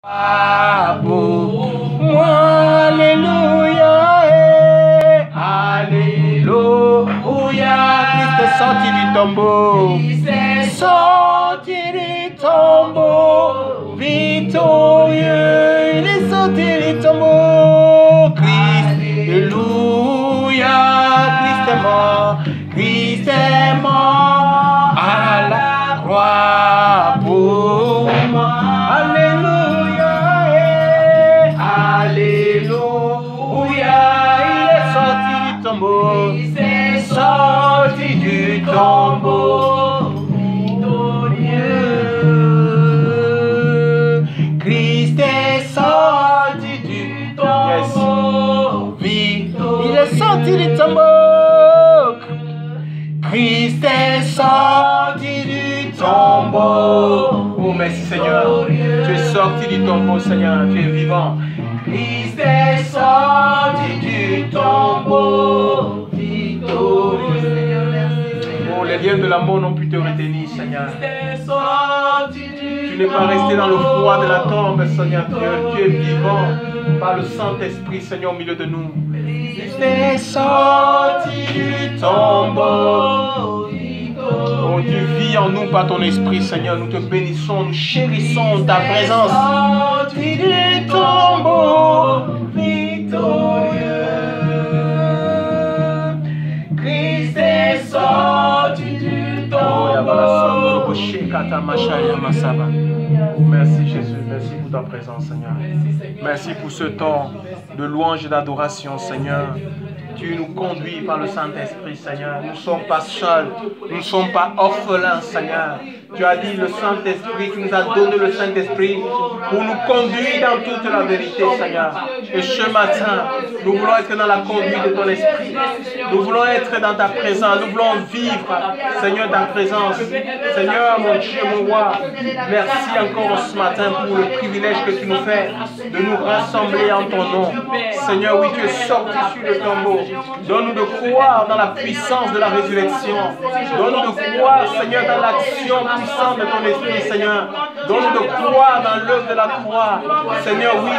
Alléluia, Alléluia. Christ est sorti du tombeau. Christ est sorti du tombeau. Victorieux, il est sorti du tombeau. Christ, Alléluia. Christ est mort. Christ est mort à la croix pour moi. Alléluia, Alléluia. Il est sorti du tombeau. Il est sorti du tombeau. Victorieux. Christ est sorti du tombeau. Il est sorti du tombeau. Christ est sorti du tombeau. Oh merci Seigneur. Tu es sorti du tombeau Seigneur. Tu es vivant. Christ est sorti du tombeau. Victorieux. Oh les liens de la mort n'ont pu te retenir Seigneur. Tu n'es pas resté dans le froid de la tombe Seigneur Dieu. Tu es vivant par le Saint-Esprit Seigneur au milieu de nous. Christ est sorti du tombeau. Oh, tu vis en nous par ton esprit, Seigneur. Nous te bénissons, nous chérissons ta présence. Sorti du tombeau, victorieux. Christ est sorti du tombeau. Merci Jésus, merci pour ta présence, Seigneur. Merci pour ce temps de louange et d'adoration, Seigneur. Tu nous conduis par le Saint-Esprit, Seigneur. Nous ne sommes pas seuls. Nous ne sommes pas orphelins, Seigneur. Tu as dit le Saint-Esprit, tu nous as donné le Saint-Esprit pour nous conduire dans toute la vérité, Seigneur. Et ce matin, nous voulons être dans la conduite de ton Esprit. Nous voulons être dans ta présence. Nous voulons vivre, Seigneur, ta présence. Seigneur, mon Dieu, mon roi, merci encore ce matin pour le privilège que tu nous fais de nous rassembler en ton nom. Seigneur, oui, tu es sorti sur le tombeau. Donne-nous de croire dans la puissance de la résurrection. Donne-nous de croire, Seigneur, dans l'action puissante de ton esprit, Seigneur. Donne-nous de croire dans l'œuvre de la croix. Seigneur, oui,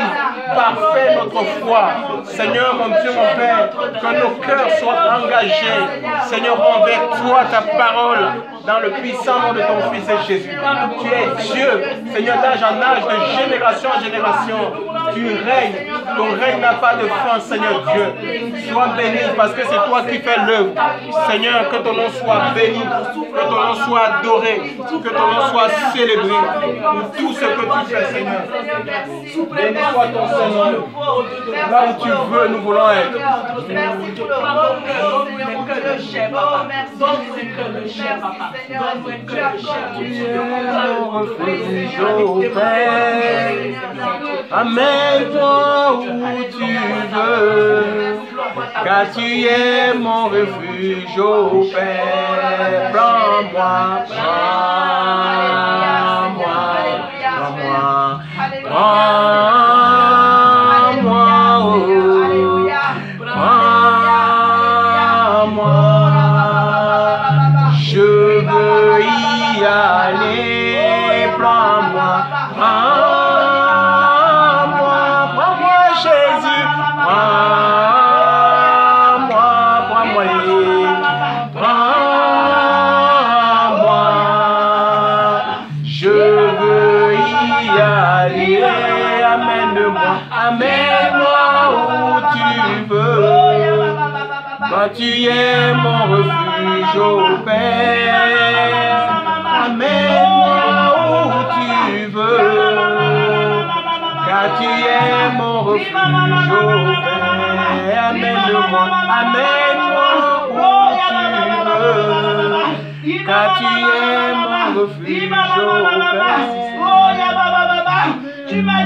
parfait notre foi. Seigneur, mon Dieu, mon Père, que nos cœurs soient engagés, Seigneur, envers toi, ta parole, dans le puissant nom de ton Fils Jésus. Tu es Dieu, Seigneur, d'âge en âge, de génération en génération. Tu règnes, ton règne n'a pas de fin, Seigneur Dieu. Sois béni parce que c'est toi qui fais l'œuvre. Seigneur, que ton nom soit béni, que ton nom soit adoré, que ton nom soit célébré pour tout ce que tu fais, Seigneur. Béni soit ton Seigneur. Là où tu veux, nous voulons être. Merci pour le donne-nous que le chef, papa. Donne-nous que le chef, papa. Donne-nous que le chef. Amène-toi où tu veux, car tu es mon refuge, ô Père. Prends-moi, prends-moi, prends-moi, prends-moi, oh, prends-moi. Je veux y aller, prends-moi, prends-moi, prends-moi Jésus, prends-moi, prends-moi, prends-moi. Je veux y aller, amène-moi, amène-moi où tu veux. Toi tu es mon refuge, ô Père. Amène-moi où tu veux, car tu es mon refuge, ô Père. Amène-moi, amène-moi où tu veux, car tu es mon refuge, ô Père. Tu m'as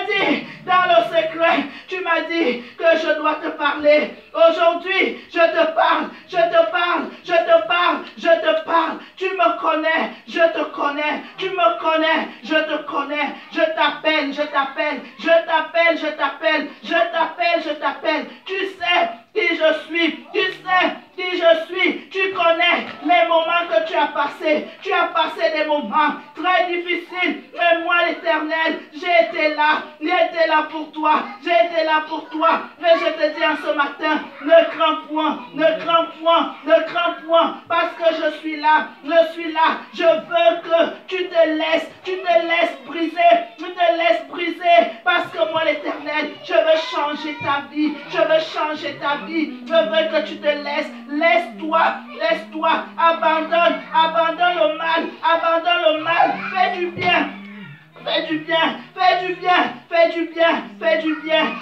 dit, dans le secret, tu m'as dit que je dois te parler. Aujourd'hui, je te parle, je te parle, je te parle, je te parle. Tu me connais, je te connais, tu me connais, je te connais. Je t'appelle, je t'appelle, je t'appelle, je t'appelle, je t'appelle, je t'appelle. Tu sais qui je suis, tu sais qui je suis, tu connais les moments que tu as passés. Tu as passé des moments très difficiles, mais moi l'Éternel, l'éternel, j'ai été là pour toi, j'ai été là pour toi. Mais je te dis en ce matin, ne crains point, ne crains point, ne crains point, parce que je suis là, je veux que tu te laisses briser, parce que moi l'éternel, je veux changer ta vie, je veux que tu te laisse-toi, abandonne le mal, fais du bien,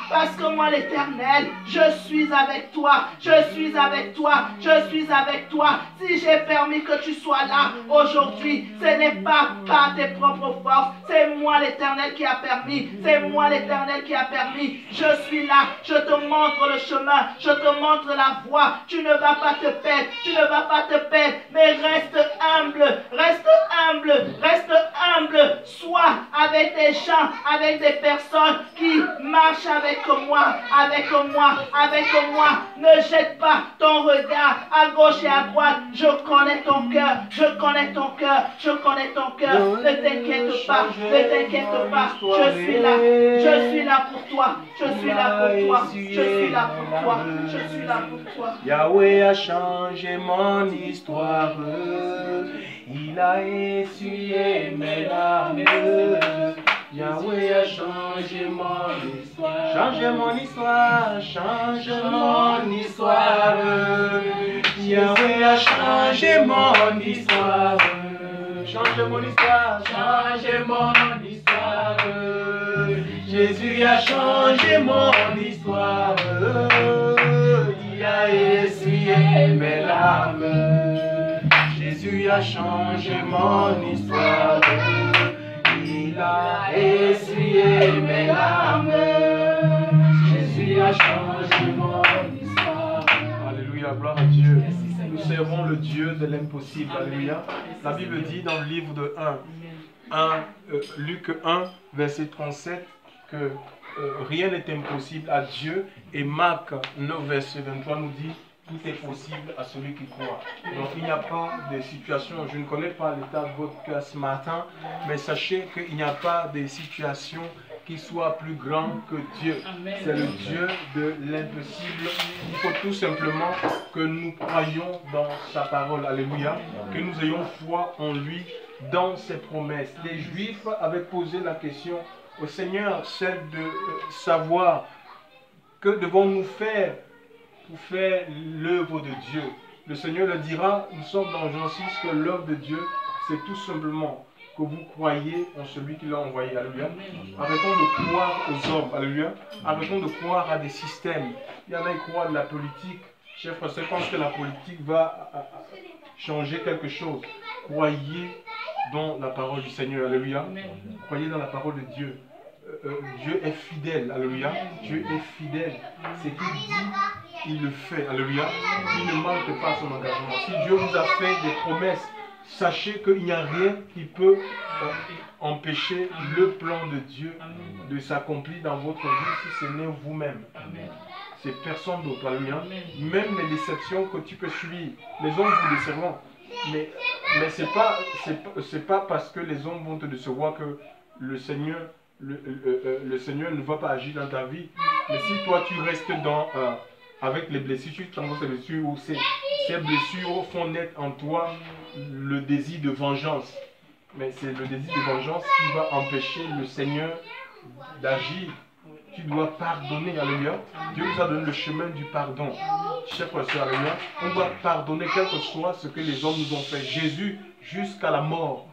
parce que moi l'éternel, je suis avec toi. Si j'ai permis que tu sois là aujourd'hui, ce n'est pas par tes propres forces, c'est moi l'éternel qui a permis, je suis là, je te montre le chemin, je te montre la voie, tu ne vas pas te perdre, mais reste humble, sois avec des gens, avec des personnes qui marchent avec moi. Ne jette pas ton regard à gauche et à droite. Je connais ton cœur. Ne t'inquiète pas. Je suis là pour toi. Yahweh a changé mon histoire. Il a essuyé mes larmes. Yahweh a changé mon histoire. Change mon histoire. Yahweh a changé mon histoire. Change mon histoire. Jésus a changé mon histoire. Il a essuyé mes larmes. Jésus a changé mon histoire. Il a essuyé mes larmes. Jésus a changé mon histoire. Alléluia, gloire à Dieu. Nous servons le Dieu de l'impossible. Alléluia. La Bible dit dans le livre de Luc 1, verset 37, que rien n'est impossible à Dieu. Et Marc 9, verset 23 nous dit: tout est possible à celui qui croit. Donc il n'y a pas de situation, je ne connais pas l'état de votre cœur ce matin, mais sachez qu'il n'y a pas de situation qui soit plus grand que Dieu. C'est le Dieu de l'impossible. Il faut tout simplement que nous croyions dans sa parole. Alléluia. Que nous ayons foi en lui, dans ses promesses. Les Juifs avaient posé la question au Seigneur, celle de savoir que devons-nous faire pour faire l'œuvre de Dieu. Le Seigneur le dira, nous sommes dans Jean 6, que l'œuvre de Dieu, c'est tout simplement que vous croyez en celui qui l'a envoyé. Alléluia. Arrêtons de croire aux hommes. Alléluia. Arrêtons de croire à des systèmes. Il y en a qui croient à la politique. Chers frères, je pense que la politique va changer quelque chose. Croyez dans la parole du Seigneur. Alléluia. Croyez dans la parole de Dieu. Dieu est fidèle. Alléluia. Dieu est fidèle. Ce qu'il dit, il le fait. Alléluia. Il ne manque pas son engagement. Si Dieu vous a fait des promesses, sachez qu'il n'y a rien qui peut empêcher le plan de Dieu de s'accomplir dans votre vie si ce n'est vous-même. C'est personne d'autre. Alléluia. Même les déceptions que tu peux subir, les hommes vous décevront. Mais c'est pas parce que les hommes vont te décevoir que le Seigneur ne va pas agir dans ta vie. Mais si toi tu restes avec les blessures, tu traverses ces blessures, ou ces blessures font naître en toi le désir de vengeance. Mais c'est le désir de vengeance qui va empêcher le Seigneur d'agir. Tu dois pardonner, alléluia. Dieu nous a donné le chemin du pardon. Chers frères et sœurs, alléluia. On doit pardonner quel que soit ce que les hommes nous ont fait. Jésus, jusqu'à la mort,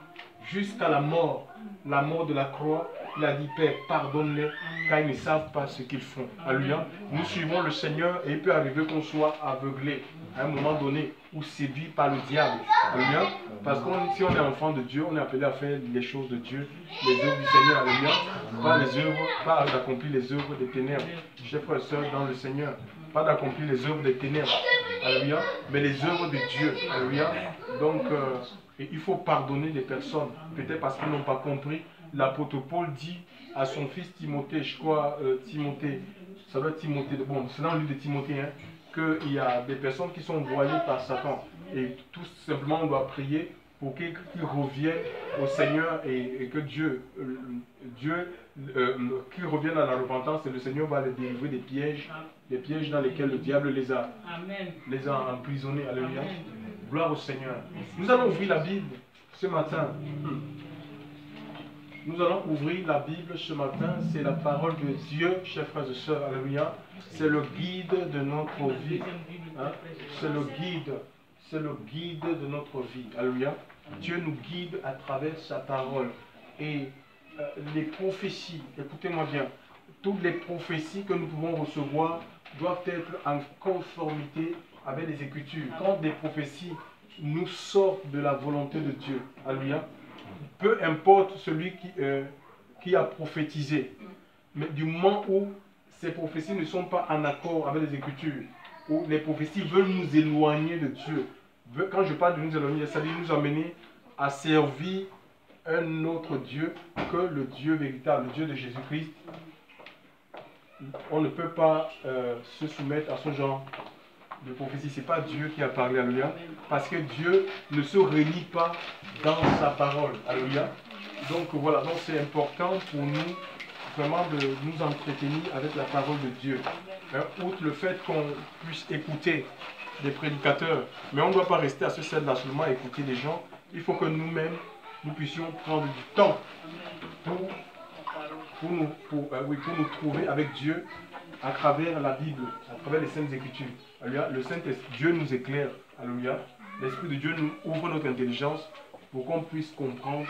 la mort de la croix, il a dit: Père, pardonne-les, car ils ne savent pas ce qu'ils font. Alléluia. Nous suivons le Seigneur et il peut arriver qu'on soit aveuglé à un moment donné ou séduit par le diable. Alléluia. Parce que si on est enfant de Dieu, on est appelé à faire les choses de Dieu, les œuvres du Seigneur. Alléluia. Pas d'accomplir les œuvres des ténèbres. Chers frères et sœurs dans le Seigneur, pas d'accomplir les œuvres des ténèbres. Alléluia. Mais les œuvres de Dieu. Alléluia. Donc, il faut pardonner les personnes, peut-être parce qu'ils n'ont pas compris. L'apôtre Paul dit à son fils Timothée, je crois, Timothée, ça doit être Timothée, bon, c'est dans le livre de Timothée, qu'il y a des personnes qui sont voilées par Satan. Et tout simplement, on doit prier pour qu'ils reviennent au Seigneur et que Dieu qu'ils reviennent à la repentance et le Seigneur va les délivrer des pièges dans lesquels le diable les a emprisonnés. Alléluia. Gloire au Seigneur. Nous allons ouvrir la Bible ce matin. Nous allons ouvrir la Bible ce matin. C'est la parole de Dieu, chers frères et sœurs. Alléluia. C'est le guide de notre vie. Hein? C'est le guide de notre vie. Alléluia. Dieu nous guide à travers sa parole. Et les prophéties, écoutez-moi bien, toutes les prophéties que nous pouvons recevoir doivent être en conformité avec les Écritures. Quand des prophéties nous sortent de la volonté de Dieu, alléluia, peu importe celui qui a prophétisé, mais du moment où ces prophéties ne sont pas en accord avec les Écritures, où les prophéties veulent nous éloigner de Dieu, quand je parle de nous éloigner, ça veut dire nous amener à servir un autre Dieu que le Dieu véritable, le Dieu de Jésus-Christ. On ne peut pas se soumettre à ce genre de prophétie. Ce n'est pas Dieu qui a parlé, alléluia, parce que Dieu ne se renie pas dans sa parole, alléluia. Donc voilà, donc c'est important pour nous vraiment de nous entretenir avec la parole de Dieu. Outre le fait qu'on puisse écouter des prédicateurs, mais on ne doit pas rester à ce stade-là seulement à écouter les gens. Il faut que nous-mêmes, nous puissions prendre du temps pour nous trouver avec Dieu à travers la Bible, à travers les Saintes Écritures. Alléluia. Le Saint-Esprit, Dieu nous éclaire. Alléluia. L'Esprit de Dieu nous ouvre notre intelligence pour qu'on puisse comprendre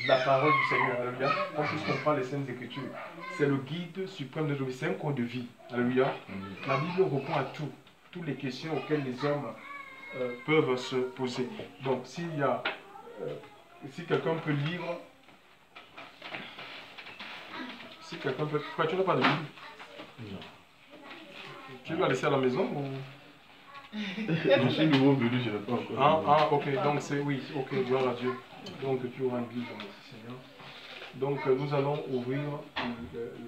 la parole du Seigneur. Alléluia. Qu'on puisse comprendre les Saintes Écritures. C'est le guide suprême de notre vie. C'est un code de vie. Alléluia. La Bible répond à tout. Toutes les questions auxquelles les hommes peuvent se poser. Donc, si quelqu'un peut lire, si quelqu'un peut... Pourquoi tu n'as pas de Bible? Non. Tu l'as laissé à la maison ou... Je suis nouveau venu, je n'ai pas encore. Ok, donc c'est... Oui, ok, gloire à Dieu. Donc, tu auras une Bible, Seigneur. Donc, nous allons ouvrir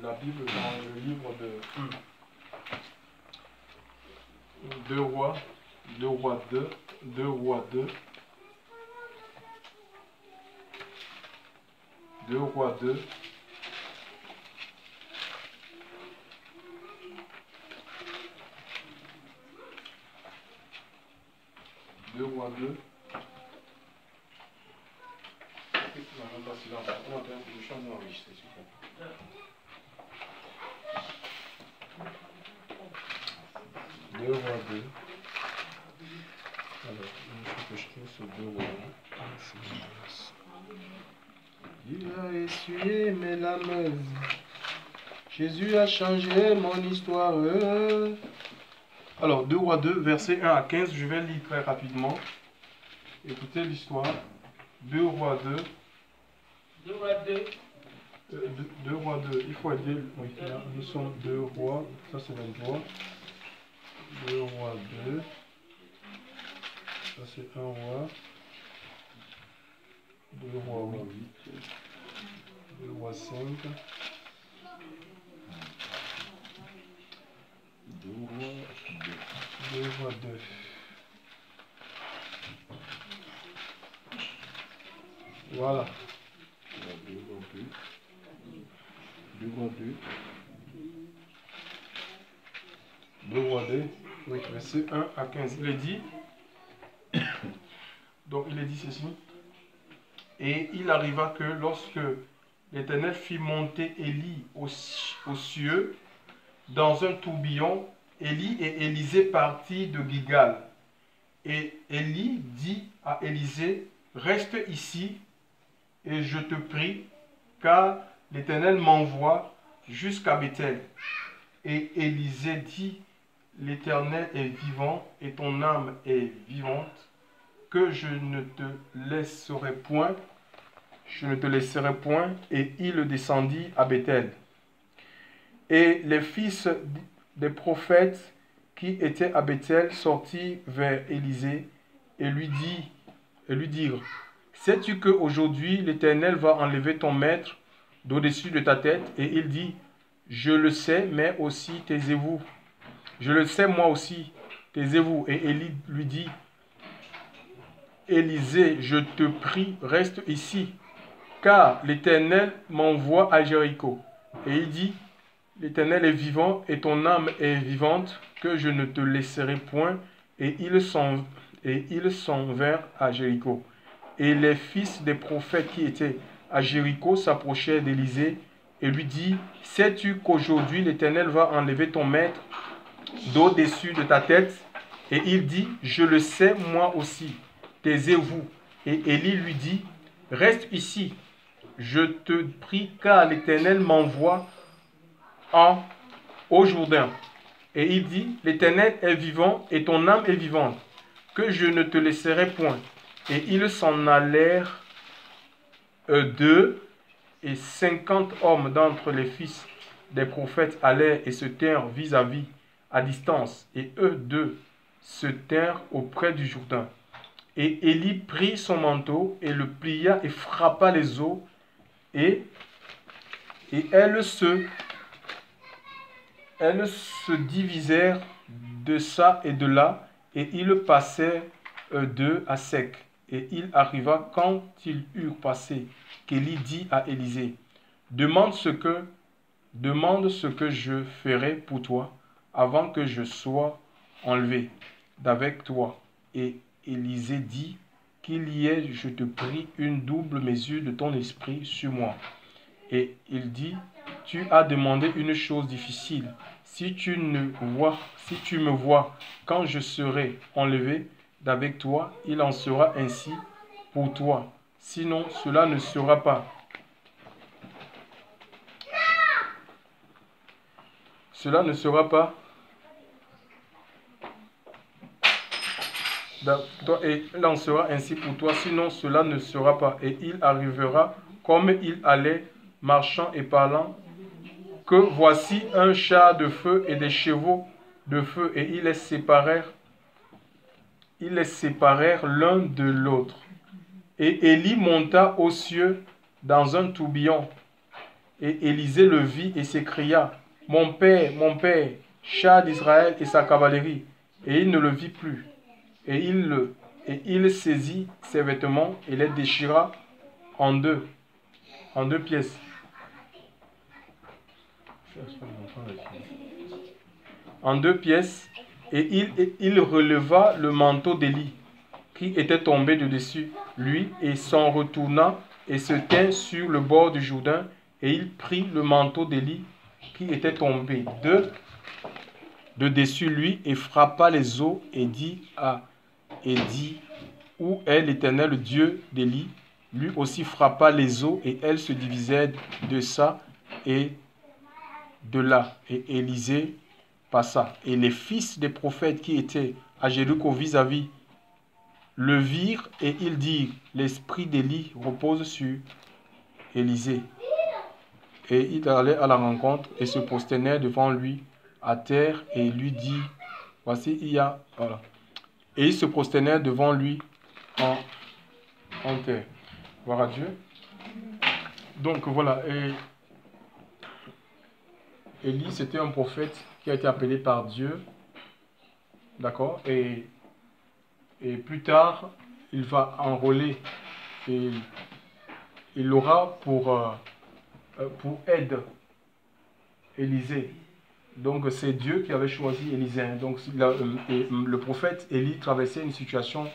la Bible dans le livre de... 2 Rois 2, 2 Rois 2, 2 Rois 2, 2 Rois 2. Deux Rois 2. Alors, il faut que je trouve ce 2 Rois 2. Dieu a essuyé mes larmes. Jésus a changé mon histoire. Alors, 2 Rois 2, versets 1 à 15, je vais lire très rapidement. Écoutez l'histoire. 2 Rois 2. 2 Rois 2. 2 Rois 2. Il faut aider. Oui, là, nous sommes 2 Rois. Ça, c'est 23. 2 Rois 2. Ça, c'est 1 Roi. 2 Rois 8. 2 Rois 5. 2 Rois 2. Voilà. 2 Rois 2. 2 Rois 2. Oui, verset 1 à 15. Il est dit. Donc il est dit ceci. Et il arriva que lorsque l'Éternel fit monter Élie aux cieux, dans un tourbillon, Élie et Élisée partirent de Gilgal. Et Élie dit à Élisée, reste ici, et je te prie, car l'Éternel m'envoie jusqu'à Bethel. Et Élisée dit, l'Éternel est vivant, et ton âme est vivante, que je ne te laisserai point, et il descendit à Bethel. Et les fils des prophètes qui étaient à Bethel sortirent vers Élisée et lui dirent, sais-tu qu'aujourd'hui l'Éternel va enlever ton maître d'au-dessus de ta tête? Et il dit, je le sais, mais aussi taisez-vous. Je le sais moi aussi, taisez-vous. Et Élie lui dit, Élisée, je te prie, reste ici, car l'Éternel m'envoie à Jéricho. Et il dit, l'Éternel est vivant et ton âme est vivante, que je ne te laisserai point. Et ils s'en vinrent à Jéricho. Et les fils des prophètes qui étaient à Jéricho s'approchèrent d'Élisée et lui dit, sais-tu qu'aujourd'hui l'Éternel va enlever ton maître d'au-dessus de ta tête? Et il dit, je le sais moi aussi. Taisez-vous. Et Élie lui dit, reste ici, je te prie, car l'Éternel m'envoie au Jourdain. Et il dit, l'Éternel est vivant et ton âme est vivante, que je ne te laisserai point. Et ils s'en allèrent d'eux, et 50 hommes d'entre les fils des prophètes allèrent et se tinrent vis-à-vis à distance, et eux deux se tinrent auprès du Jourdain. Et Élie prit son manteau et le plia et frappa les eaux, et elles se divisèrent de ça et de là, et ils passèrent d'eux à sec. Et il arriva, quand ils eurent passé, qu'Élie dit à Élisée, demande ce que je ferai pour toi, avant que je sois enlevé d'avec toi. Et Élisée dit, qu'il y ait, je te prie, une double mesure de ton esprit sur moi. Et il dit, tu as demandé une chose difficile. Si tu me vois quand je serai enlevé d'avec toi, il en sera ainsi pour toi. Sinon, cela ne sera pas. Cela ne sera pas. Et il en sera ainsi pour toi, sinon cela ne sera pas. Et il arrivera, comme il allait, marchant et parlant, que voici un char de feu et des chevaux de feu, et ils les séparèrent l'un de l'autre. Et Élie monta aux cieux dans un tourbillon. Et Élisée le vit et s'écria, mon père, char d'Israël et sa cavalerie. Et il ne le vit plus. Et il saisit ses vêtements et les déchira en deux pièces. En deux pièces, et il releva le manteau d'Élie qui était tombé de dessus lui, et s'en retourna et se tint sur le bord du Jourdain, et il prit le manteau d'Élie qui était tombé de dessus lui, et frappa les eaux, et dit, où est l'Éternel Dieu d'Élie? Lui aussi frappa les eaux, et elles se divisèrent de ça et de là. Et Élisée passa. Et les fils des prophètes qui étaient à Jéricho vis-à-vis le virent, et ils dirent, l'esprit d'Élie repose sur Élisée. Et ils allaient à la rencontre et se prosternèrent devant lui à terre, et lui dit, voici, voilà. Et ils se prosternèrent devant lui en terre. Gloire à Dieu. Donc voilà, et Élie, c'était un prophète qui a été appelé par Dieu, d'accord, et plus tard, il va enrôler, et il aura pour aide Élisée. Donc c'est Dieu qui avait choisi Élisée. Donc le prophète Élie traversait une situation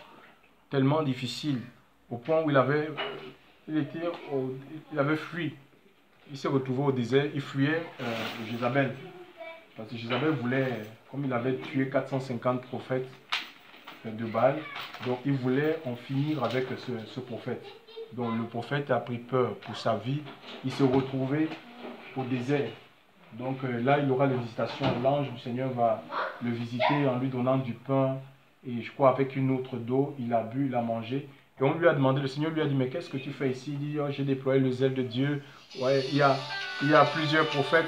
tellement difficile, au point où il avait fui. Il s'est retrouvé au désert, il fuyait Jézabel. Parce que Jézabel voulait, comme il avait tué 450 prophètes de Baal, donc il voulait en finir avec ce prophète. Donc le prophète a pris peur pour sa vie, il s'est retrouvé au désert. Donc là, il aura la visitation. L'ange du Seigneur va le visiter en lui donnant du pain, et je crois avec une autre d'eau. Il a bu, il a mangé. Et on lui a demandé, le Seigneur lui a dit, mais qu'est-ce que tu fais ici? Il dit, oh, j'ai déployé le zèle de Dieu. Ouais, il y a plusieurs prophètes.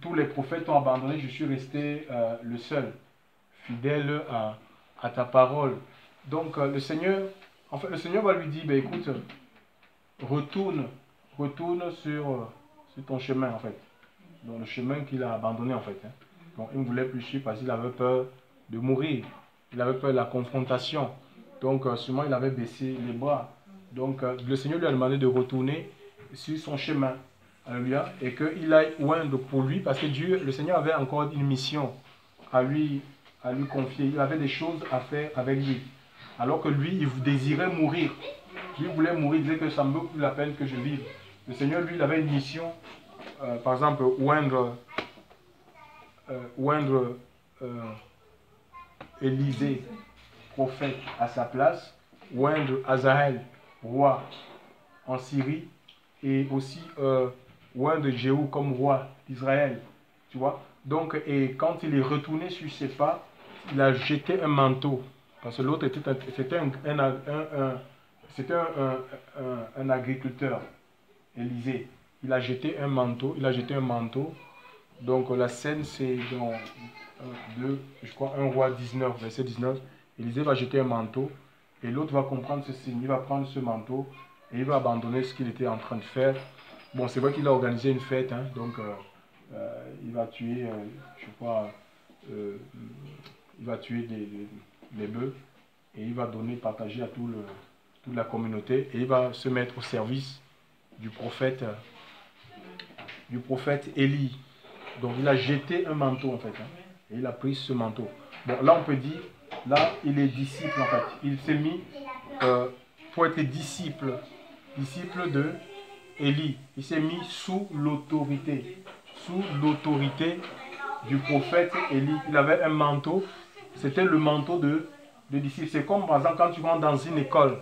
Tous les prophètes ont abandonné, je suis resté le seul, fidèle à ta parole. Donc le Seigneur va lui dire, ben, écoute, retourne sur ton chemin, en fait. Donc le chemin qu'il a abandonné, en fait. Donc il ne voulait plus suivre parce qu'il avait peur de mourir. Il avait peur de la confrontation. Donc, sûrement, il avait baissé les bras. Donc, le Seigneur lui a demandé de retourner sur son chemin. Alléluia. Et qu'il aille oindre pour lui, parce que Dieu, le Seigneur avait encore une mission à lui confier. Il avait des choses à faire avec lui. Alors que lui, il désirait mourir. Lui voulait mourir, il disait que ça me vaut plus la peine que je vive. Le Seigneur, lui, il avait une mission, par exemple, oindre Élisée, prophète, à sa place, oindre Azaël, roi en Syrie, et aussi oindre Jéhu comme roi d'Israël. Tu vois? Donc, et quand il est retourné sur ses pas, il a jeté un manteau. Parce que l'autre c'était un agriculteur, Élisée. Il a jeté un manteau. Donc la scène c'est dans 1 roi 19, verset 19. Élisée va jeter un manteau et l'autre va comprendre ce signe. Il va prendre ce manteau et il va abandonner ce qu'il était en train de faire. Bon, c'est vrai qu'il a organisé une fête, hein, donc il va tuer, il va tuer les bœufs et il va partager à toute la communauté et il va se mettre au service du prophète Élie. Donc il a jeté un manteau en fait, hein, et il a pris ce manteau. Bon, là on peut dire, là il est disciple en fait. Il s'est mis pour être disciple de Élie. Il s'est mis sous l'autorité du prophète Élie. Il avait un manteau, c'était le manteau de disciple. C'est comme par exemple quand tu rentres dans une école,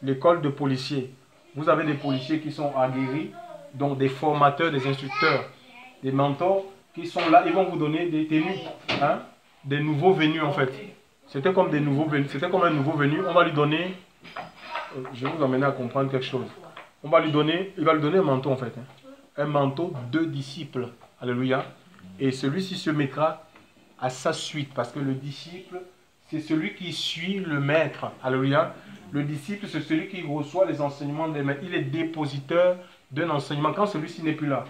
l'école de policiers. Vous avez des policiers qui sont aguerris, donc des formateurs, des instructeurs, des mentors qui sont là, ils vont vous donner des tenues, hein, des nouveaux venus en fait. C'était comme un nouveau venu, on va lui donner, je vais vous amener à comprendre quelque chose. Il va lui donner un manteau en fait, hein, un manteau de disciple, alléluia. Et celui-ci se mettra à sa suite, parce que le disciple, c'est celui qui suit le maître, alléluia. Le disciple, c'est celui qui reçoit les enseignements des maîtres. Il est dépositeur d'un enseignement quand celui-ci n'est plus là.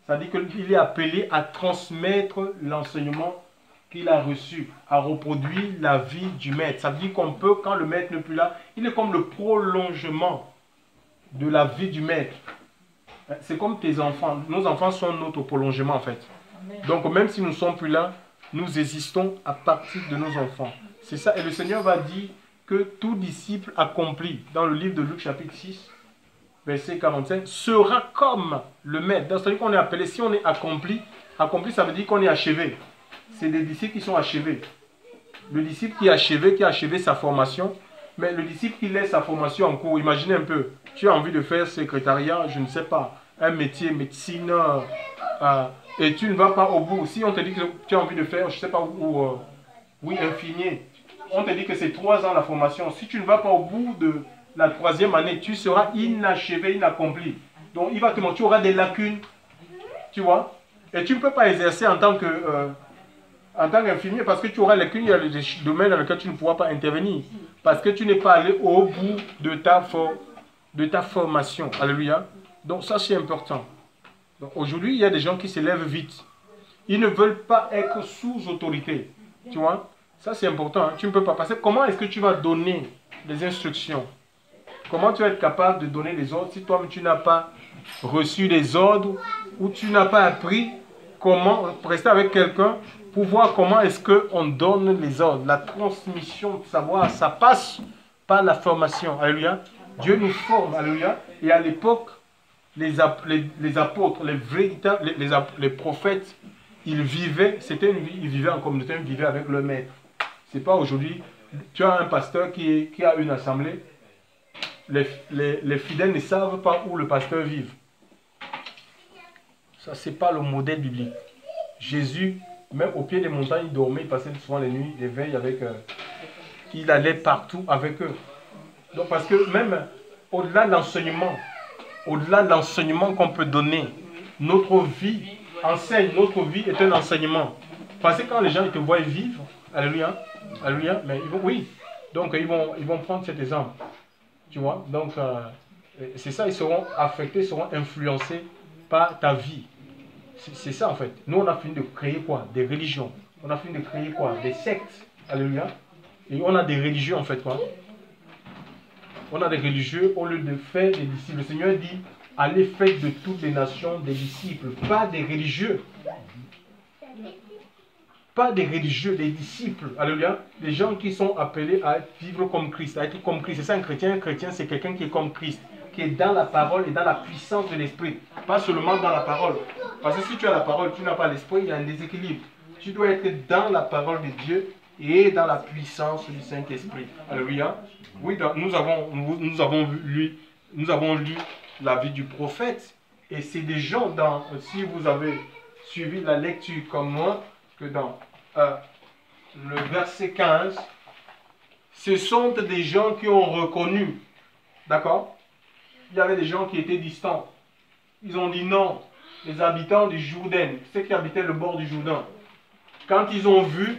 Ça veut dire qu'il est appelé à transmettre l'enseignement qu'il a reçu, à reproduire la vie du maître. Ça veut dire qu'on peut, quand le maître n'est plus là, il est comme le prolongement de la vie du maître. C'est comme tes enfants. Nos enfants sont notre prolongement en fait. Donc même si nous ne sommes plus là, nous existons à partir de nos enfants. C'est ça. Et le Seigneur va dire que tout disciple accompli, dans le livre de Luc chapitre 6, verset 45, sera comme le maître. C'est-à-dire qu'on est appelé, si on est accompli, ça veut dire qu'on est achevé. C'est des disciples qui sont achevés. Le disciple qui est achevé sa formation, mais le disciple qui laisse sa formation en cours, imaginez un peu, tu as envie de faire secrétariat, je ne sais pas, un métier, médecine, et tu ne vas pas au bout. Si on te dit que tu as envie de faire, je ne sais pas où, infirmier, on te dit que c'est 3 ans la formation. Si tu ne vas pas au bout de la 3e année, tu seras inachevé, inaccompli. Donc il va te montrer, tu auras des lacunes, tu vois. Et tu ne peux pas exercer en tant qu'infirmier parce que tu auras les lacunes, il y a des domaines dans lesquels tu ne pourras pas intervenir. Parce que tu n'es pas allé au bout de ta formation. Alléluia. Donc ça c'est important. Aujourd'hui, il y a des gens qui se lèvent vite. Ils ne veulent pas être sous autorité. Tu vois. Ça c'est important. Hein. Tu ne peux pas passer. Comment est-ce que tu vas donner les instructions? Comment tu vas être capable de donner les ordres si toi-même tu n'as pas reçu les ordres ou tu n'as pas appris comment rester avec quelqu'un pour voir comment est-ce qu'on donne les ordres. La transmission de savoir, ça passe par la formation. Alléluia. Dieu nous forme. Alléluia. Et à l'époque, les apôtres, les prophètes, ils vivaient en communauté, ils vivaient avec le maître. C'est pas aujourd'hui, tu as un pasteur qui a une assemblée, les fidèles ne savent pas où le pasteur vit. Ça, c'est pas le modèle biblique. Jésus, même au pied des montagnes, il dormait, il passait souvent les nuits, les veilles avec eux. Il allait partout avec eux. Donc, parce que même au-delà de l'enseignement qu'on peut donner, notre vie notre vie est un enseignement. Parce que quand les gens ils te voient vivre, alléluia, alléluia, mais donc ils vont prendre cet exemple. Tu vois, donc c'est ça, ils seront affectés, seront influencés par ta vie. C'est ça en fait. Nous on a fini de créer quoi? Des religions. On a fini de créer quoi? Des sectes. Alléluia. Et on a des religieux en fait quoi. On a des religieux au lieu de faire des disciples. Le Seigneur dit, allez faire de toutes les nations des disciples, pas des religieux. Pas des religieux, des disciples. Alléluia. Des gens qui sont appelés à vivre comme Christ, à être comme Christ. C'est ça un chrétien. Un chrétien, c'est quelqu'un qui est comme Christ, qui est dans la parole et dans la puissance de l'esprit. Pas seulement dans la parole. Parce que si tu as la parole, tu n'as pas l'esprit, il y a un déséquilibre. Tu dois être dans la parole de Dieu et dans la puissance du Saint-Esprit. Alléluia. Oui, nous avons lu la vie du prophète. Et c'est des gens, si vous avez suivi la lecture comme moi, que dans le verset 15, ce sont des gens qui ont reconnu, d'accord? Il y avait des gens qui étaient distants. Ils ont dit non. Les habitants du Jourdain, ceux qui habitaient le bord du Jourdain, quand ils ont vu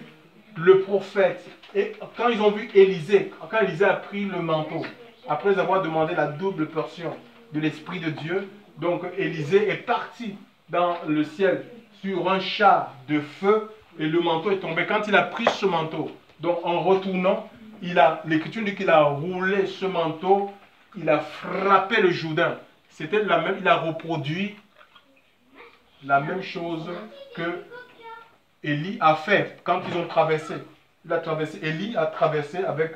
le prophète, et quand ils ont vu Élisée, quand Élisée a pris le manteau, après avoir demandé la double portion de l'Esprit de Dieu, donc Élisée est parti dans le ciel sur un char de feu et le manteau est tombé. Quand il a pris ce manteau, donc en retournant, l'Écriture dit qu'il a roulé ce manteau, il a frappé le Jourdain. C'était la même, il a reproduit la même chose que Élie a fait quand ils ont traversé. Élie a traversé avec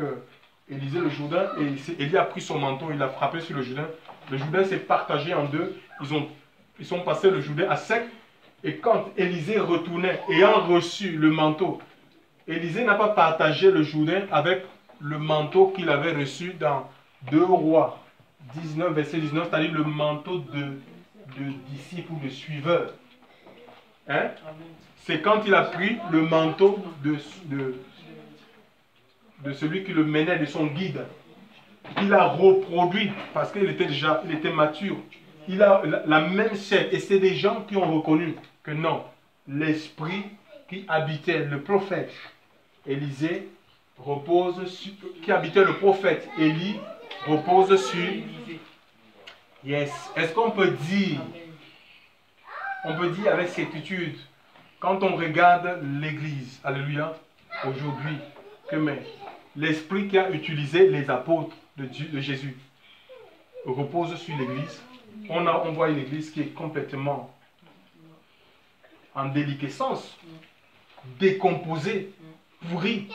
Élisée le Jourdain et Élie a pris son manteau, il a frappé sur le Jourdain. Le Jourdain s'est partagé en deux. Ils sont passés le Jourdain à sec. Et quand Élisée retournait, ayant reçu le manteau, Élisée n'a pas partagé le Jourdain avec le manteau qu'il avait reçu dans 2 Rois 19, verset 19, c'est-à-dire le manteau de disciple ou de suiveur. Hein? C'est quand il a pris le manteau de celui qui le menait, de son guide. Il a reproduit, parce qu'il était mature. Il a la même scène. Et c'est des gens qui ont reconnu que non, l'esprit qui habitait le prophète Élisée repose sur, qui habitait le prophète Élie repose sur Yes. Est-ce qu'on peut dire, avec certitude, quand on regarde l'Église, alléluia, aujourd'hui, que l'esprit qui a utilisé les apôtres de Jésus repose sur l'Église. On voit une Église qui est complètement en déliquescence, décomposée, pourrie,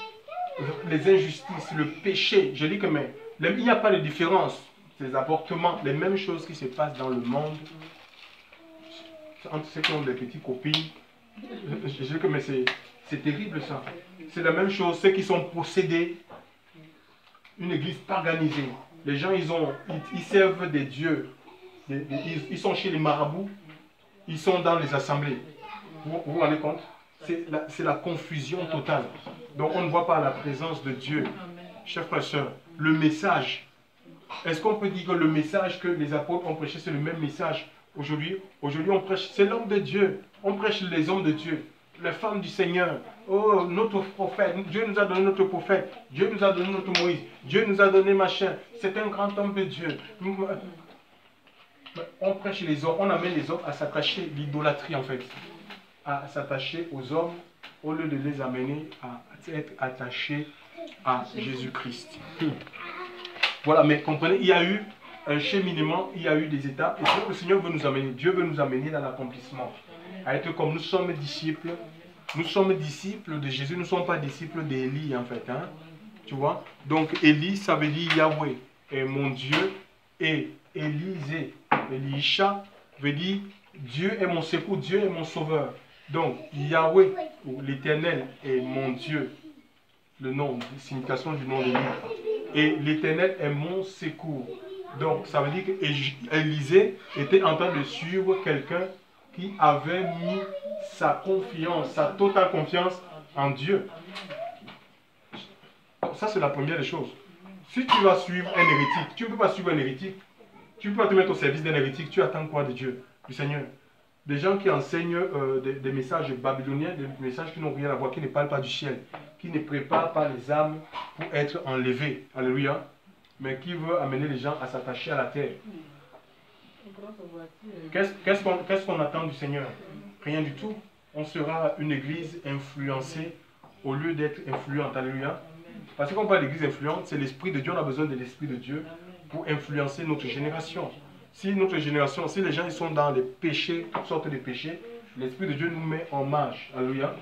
les injustices, le péché. Je dis que il n'y a pas de différence. Ces avortements, les mêmes choses qui se passent dans le monde, entre ceux qui ont des petites copines. Je dis que c'est terrible ça. C'est la même chose, ceux qui sont possédés, une église paganisée. Les gens, ils servent des dieux. Ils sont chez les marabouts, ils sont dans les assemblées. Vous vous rendez compte? C'est la confusion totale. Donc on ne voit pas la présence de Dieu. Chers frères et sœurs, le message, est-ce qu'on peut dire que le message que les apôtres ont prêché, c'est le même message aujourd'hui? Aujourd'hui on prêche, c'est l'homme de Dieu. On prêche les hommes de Dieu, les femmes du Seigneur. Oh, notre prophète, Dieu nous a donné notre prophète, Dieu nous a donné notre Moïse, Dieu nous a donné machin. C'est un grand homme de Dieu. On prêche les hommes, on amène les hommes à s'attacher, l'idolâtrie en fait, à s'attacher aux hommes au lieu de les amener à être attachés à Jésus-Christ. Voilà, mais comprenez, il y a eu un cheminement, il y a eu des étapes, et c'est ce que le Seigneur veut nous amener. Dieu veut nous amener dans l'accomplissement. À être comme nous sommes disciples de Jésus, nous ne sommes pas disciples d'Élie en fait. Hein? Tu vois? Donc Élie, ça veut dire Yahweh est mon Dieu, et Élisée, Elisha veut dire Dieu est mon secours, Dieu est mon sauveur. Donc Yahweh, ou l'Éternel est mon Dieu, le nom, la signification du nom de Dieu. Et l'Éternel est mon secours. Donc ça veut dire qu'Élisée était en train de suivre quelqu'un qui avait mis sa confiance, sa totale confiance en Dieu. Ça c'est la première des choses. Si tu vas suivre un hérétique, tu ne peux pas suivre un hérétique. Tu ne peux pas te mettre au service d'un hérétique. Tu attends quoi de Dieu, du Seigneur? Des gens qui enseignent des messages babyloniens, des messages qui n'ont rien à voir, qui ne parlent pas du ciel, qui ne préparent pas les âmes pour être enlevées. Alléluia. Mais qui veut amener les gens à s'attacher à la terre. Qu'est-ce qu'on attend du Seigneur? Rien du tout. On sera une église influencée au lieu d'être influente. Alléluia. Parce qu'on parle d'église influente, c'est l'Esprit de Dieu. On a besoin de l'Esprit de Dieu pour influencer notre génération. Si notre génération, si les gens ils sont dans les péchés, toutes sortes de péchés, l'Esprit de Dieu nous met en marche. Alléluia.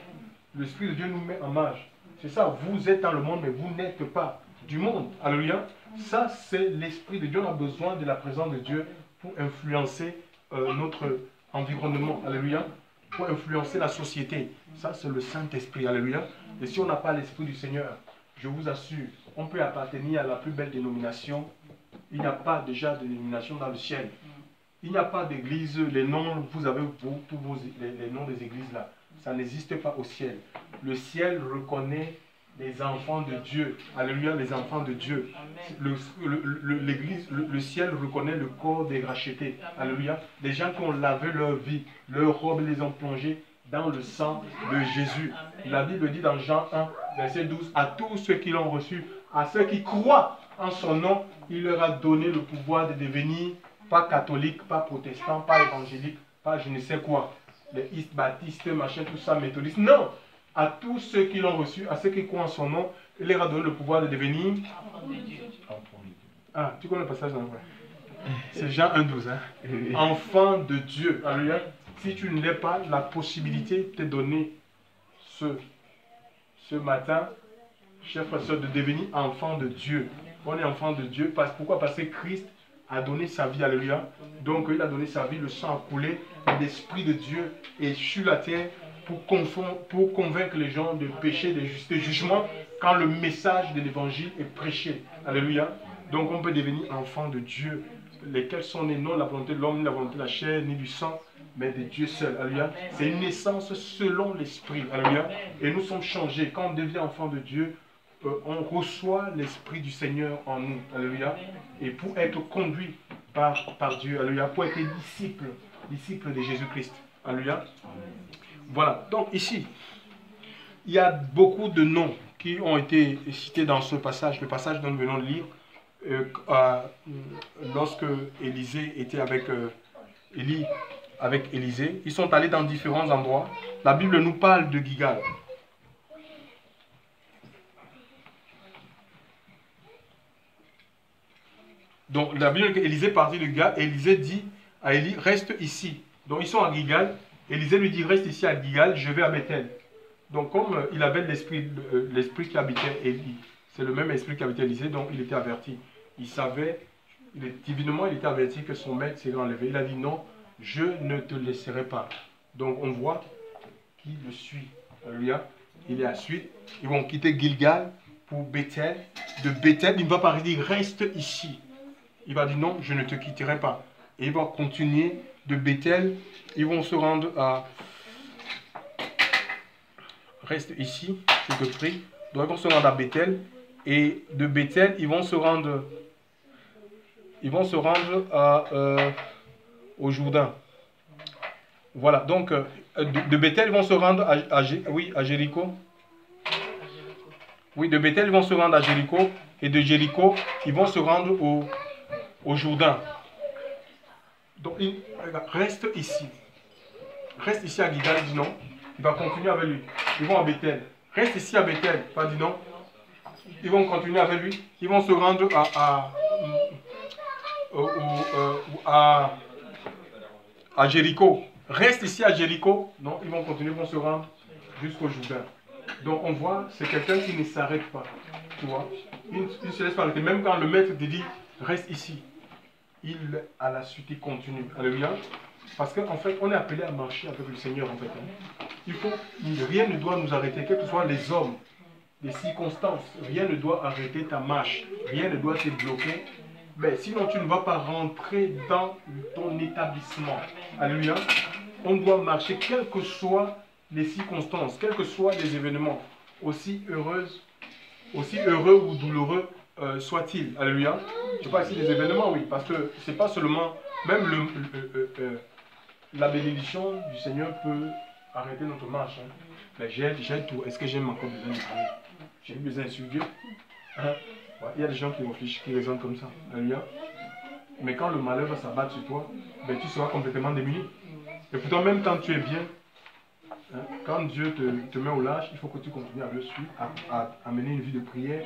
L'Esprit de Dieu nous met en marche. C'est ça, vous êtes dans le monde, mais vous n'êtes pas du monde. Alléluia. Ça, c'est l'Esprit de Dieu. On a besoin de la présence de Dieu pour influencer notre environnement. Alléluia. Pour influencer la société. Ça, c'est le Saint-Esprit. Alléluia. Et si on n'a pas l'Esprit du Seigneur, je vous assure, on peut appartenir à la plus belle dénomination. Il n'y a pas déjà de dénomination dans le ciel. Il n'y a pas d'église. Les noms, vous avez les noms des églises là. Ça n'existe pas au ciel. Le ciel reconnaît les enfants de Dieu. Alléluia, les enfants de Dieu. Le ciel reconnaît le corps des rachetés. Alléluia. Des gens qui ont lavé leur vie, leur robe, les ont plongés dans le sang de Jésus. La Bible dit dans Jean 1, verset 12, à tous ceux qui l'ont reçu, à ceux qui croient en son nom, il leur a donné le pouvoir de devenir pas catholique, pas protestant, pas évangélique, pas je ne sais quoi. Les baptistes, machin, tout ça, méthodistes. Non! À tous ceux qui l'ont reçu, à ceux qui croient en son nom, il leur a donné le pouvoir de devenir enfants de Dieu. Ah, tu connais le passage dans le vrai? C'est Jean 1,12. Hein? Enfant de Dieu. Alléluia. Si tu ne l'es pas, la possibilité t'est donnée ce matin, chers frères et sœurs, de devenir enfant de Dieu. On est enfant de Dieu. Pourquoi? Parce que Christ a donné sa vie. Alléluia. Donc il a donné sa vie, le sang a coulé, l'Esprit de Dieu est sur la terre pour convaincre les gens de péché, de jugement, quand le message de l'évangile est prêché. Alléluia. Donc on peut devenir enfant de Dieu, lesquels sont nés non de la volonté de l'homme, ni de la volonté de la chair, ni du sang, mais de Dieu seul. Alléluia. C'est une naissance selon l'Esprit. Alléluia. Et nous sommes changés. Quand on devient enfant de Dieu, on reçoit l'Esprit du Seigneur en nous. Alléluia. Et pour être conduit par Dieu. Alléluia. Pour être disciple de Jésus-Christ. Alléluia. Voilà. Donc ici, il y a beaucoup de noms qui ont été cités dans ce passage. Le passage dont nous venons de lire. Lorsque Élisée était avec Élie, avec Élisée, ils sont allés dans différents endroits. La Bible nous parle de Gilgal. Donc la Bible dit qu'Élisée partit de Gilgal, et Élisée dit à Élie, reste ici. Donc ils sont à Gilgal, Élisée lui dit, reste ici à Gilgal, je vais à Bethel. Donc comme il avait l'esprit qui habitait Élie, c'est le même esprit qui habitait Élisée, donc il était averti. Il savait, divinement il était averti que son maître serait enlevé. Il a dit non, je ne te laisserai pas. Donc on voit qui le suit. Alléluia. Il est à suite. Ils vont quitter Gilgal pour Bethel. De Bethel, il ne va pas dire reste ici. Il va dire non, je ne te quitterai pas. Et il va continuer de Bethel. Ils vont se rendre à... Reste ici, je te prie. Donc ils vont se rendre à Bethel. Et de Bethel, ils vont se rendre au Jourdain. Voilà, donc de Bethel, ils vont se rendre à Jéricho. Oui, de Bethel, ils vont se rendre à Jéricho. Et de Jéricho, ils vont se rendre au Jourdain. Donc, reste ici. Reste ici à Gilgal, il dit non. Il va continuer avec lui. Ils vont à Bethel. Reste ici à Bethel, il va dire non. Ils vont continuer avec lui. Ils vont se rendre à Jéricho. Reste ici à Jéricho. Non, ils vont continuer, ils vont se rendre jusqu'au Jourdain. Donc on voit, c'est quelqu'un qui ne s'arrête pas. Tu vois, il ne se laisse pas arrêter. Même quand le maître te dit, reste ici. Il, à la suite, il continue. Alléluia. Parce qu'en fait, on est appelé à marcher avec le Seigneur. En fait, rien ne doit nous arrêter, quels que soient les hommes, les circonstances. Rien ne doit arrêter ta marche. Rien ne doit te bloquer. Mais sinon, tu ne vas pas rentrer dans ton établissement. Alléluia. On doit marcher, quelles que soient les circonstances, quels que soient les événements, aussi heureux ou douloureux soient-ils. Alléluia. Je parle ici des événements, oui, parce que c'est pas seulement, même la bénédiction du Seigneur peut arrêter notre marche. Hein. Mais j'ai tout. Est-ce que j'aime encore besoin de parler? J'ai besoin de suivre Dieu. Hein? Ouais, il y a des gens qui réfléchissent, qui raisonnent comme ça. Alléluia. Mais quand le malheur va s'abattre sur toi, ben, tu seras complètement démuni. Et pourtant, même quand tu es bien, Hein? Quand Dieu te met au large, il faut que tu continues à le suivre, à mener une vie de prière,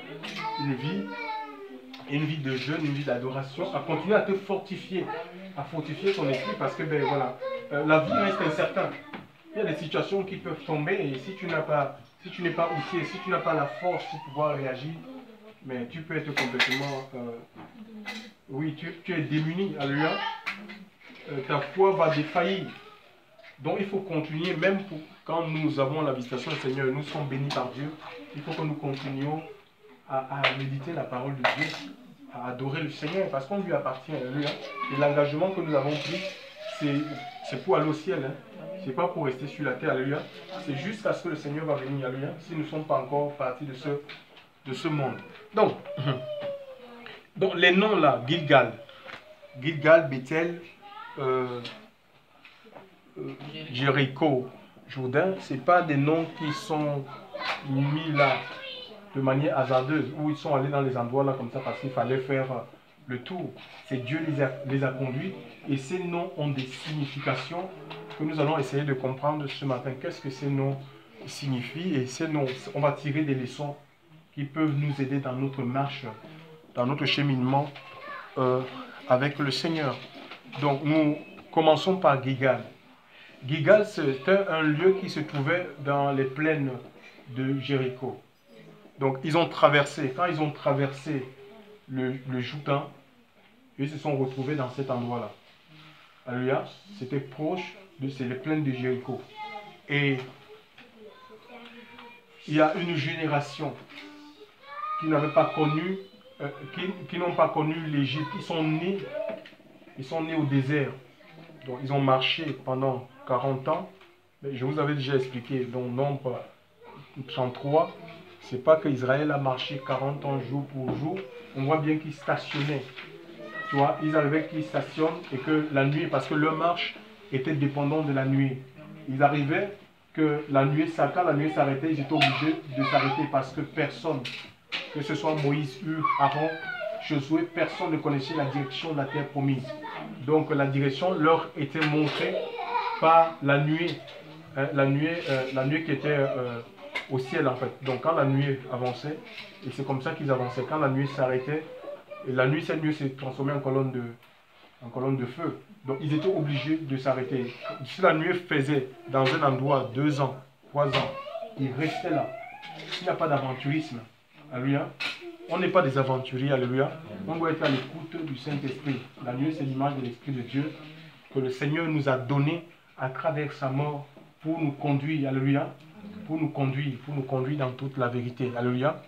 une vie de jeûne, une vie d'adoration, à continuer à te fortifier, à fortifier ton esprit parce que ben voilà, la vie reste incertaine. Il y a des situations qui peuvent tomber et si tu n'es pas outillé, si tu n'as pas la force pour pouvoir réagir, mais tu peux être complètement, oui, tu es démuni, alléluia. Ta foi va défaillir. Donc il faut continuer, même quand nous avons la visitation du Seigneur, nous sommes bénis par Dieu, il faut que nous continuions à méditer la parole de Dieu, à adorer le Seigneur, parce qu'on lui appartient, alléluia. Et l'engagement que nous avons pris, c'est pour aller au ciel, hein. C'est pas pour rester sur la terre, alléluia. C'est jusqu'à ce que le Seigneur va venir, alléluia, si nous ne sommes pas encore partis de ce monde. Donc les noms là, Gilgal, Bethel, Jéricho, Jourdain, ce n'est pas des noms qui sont mis là de manière hasardeuse, où ils sont allés dans les endroits là comme ça parce qu'il fallait faire le tour. C'est Dieu les a conduits et ces noms ont des significations que nous allons essayer de comprendre ce matin. Qu'est-ce que ces noms signifient? Et ces noms, on va tirer des leçons qui peuvent nous aider dans notre marche, dans notre cheminement avec le Seigneur. Donc nous commençons par Gilgal. Gilgal, c'était un lieu qui se trouvait dans les plaines de Jéricho. Donc ils ont traversé, quand ils ont traversé le Jourdain, ils se sont retrouvés dans cet endroit-là. Alléluia, c'était proche de les plaines de Jéricho. Et il y a une génération qui n'avait pas connu, qui n'ont pas connu l'Égypte. Ils sont nés au désert. Donc ils ont marché pendant 40 ans. Mais je vous avais déjà expliqué, dans Nombre 33, c'est pas qu'Israël a marché 40 ans jour pour jour. On voit bien qu'ils stationnaient. Tu vois, ils arrivaient qu'ils stationnent et que la nuit, parce que leur marche était dépendante de la nuit. Ils arrivaient que la nuit, quand la nuit s'arrêtait, ils étaient obligés de s'arrêter parce que personne, que ce soit Moïse, Hur, Aaron, Josué, personne ne connaissait la direction de la terre promise. Donc la direction leur était montrée par la nuée, la nuée qui était au ciel en fait. Donc quand la nuée avançait, et c'est comme ça qu'ils avançaient, quand la nuée s'arrêtait, et la nuée, cette nuée s'est transformée en colonne de feu. Donc ils étaient obligés de s'arrêter. Si la nuée faisait dans un endroit 2 ans, 3 ans, ils restaient là. S'il n'y a pas d'aventurisme, alléluia, on n'est pas des aventuriers, alléluia. On doit être à l'écoute du Saint-Esprit. La nuée, c'est l'image de l'Esprit de Dieu que le Seigneur nous a donné à travers sa mort pour nous conduire, alléluia, pour nous conduire dans toute la vérité, alléluia,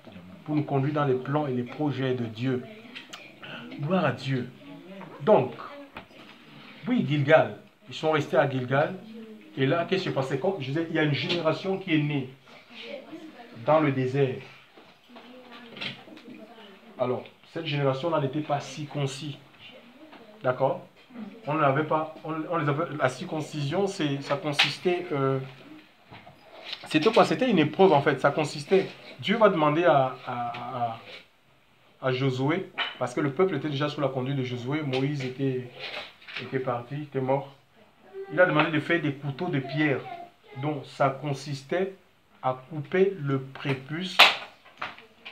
pour nous conduire dans les plans et les projets de Dieu. Gloire à Dieu. Donc, oui, Gilgal, ils sont restés à Gilgal, et là, qu'est-ce qui s'est passé? Comme je disais, il y a une génération qui est née dans le désert. Alors, cette génération-là n'était pas circoncis. D'accord? On n'avait pas. La circoncision, ça consistait. C'était quoi? C'était une épreuve en fait. Ça consistait. Dieu va demander à Josué, parce que le peuple était déjà sous la conduite de Josué. Moïse était parti, était mort. Il a demandé de faire des couteaux de pierre. Donc, ça consistait à couper le prépuce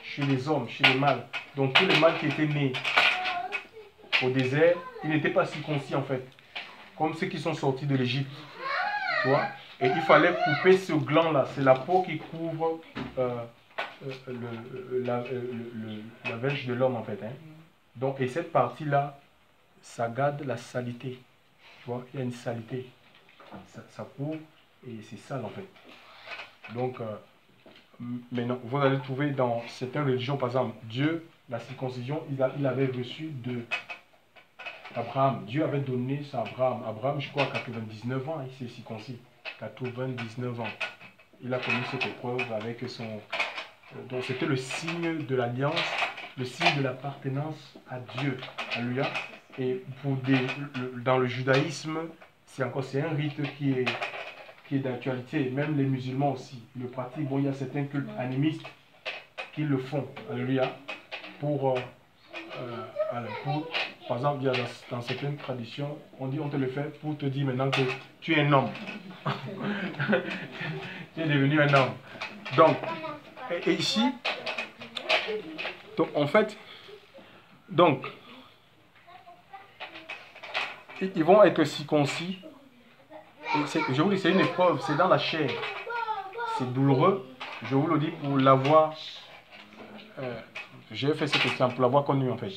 chez les hommes, chez les mâles. Donc tous les mâles qui étaient nés au désert, ils n'étaient pas circoncis en fait. Comme ceux qui sont sortis de l'Égypte. Tu vois? Et il fallait couper ce gland-là. C'est la peau qui couvre la verge de l'homme en fait. Hein. Donc, et cette partie-là, ça garde la saleté. Tu vois? Il y a une saleté. Ça couvre et c'est sale en fait. Donc, maintenant, vous allez trouver dans certaines religions, par exemple, Dieu, la circoncision, il avait reçu de Abraham. Dieu avait donné ça à Abraham. Abraham, je crois, à 99 ans, il s'est circoncis. 99 ans. Il a connu cette épreuve avec son... Donc, c'était le signe de l'alliance, le signe de l'appartenance à Dieu. Alléluia. Et dans le judaïsme, c'est un rite qui est d'actualité, même les musulmans aussi le pratiquent. Bon, il y a certains cultes animistes qui le font, alléluia, pour par exemple, il y a dans certaines traditions, on dit on te le fait pour te dire maintenant que tu es un homme. Tu es devenu un homme. Donc, et ici, donc en fait, donc, ils vont être circoncis. Et je vous dis, c'est une épreuve, c'est dans la chair. C'est douloureux. Je vous le dis pour l'avoir. J'ai fait cette question pour l'avoir connu en fait.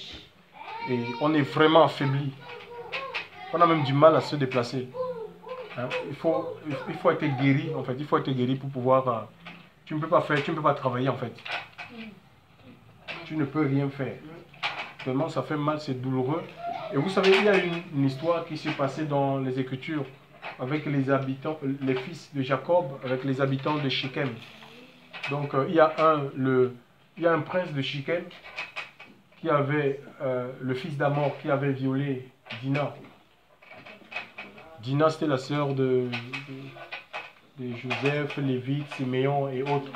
Et on est vraiment affaibli. On a même du mal à se déplacer. Hein? Il faut être guéri en fait. Il faut être guéri pour pouvoir. Tu ne peux pas faire, tu ne peux pas travailler en fait. Tu ne peux rien faire. Vraiment, ça fait mal, c'est douloureux. Et vous savez, il y a une histoire qui s'est passée dans les Écritures avec les habitants, les fils de Jacob, avec les habitants de Shechem. Donc, il y a un prince de Shechem qui avait le fils d'Amor qui avait violé Dina. Dina, c'était la sœur de Joseph, Lévite, Siméon et autres.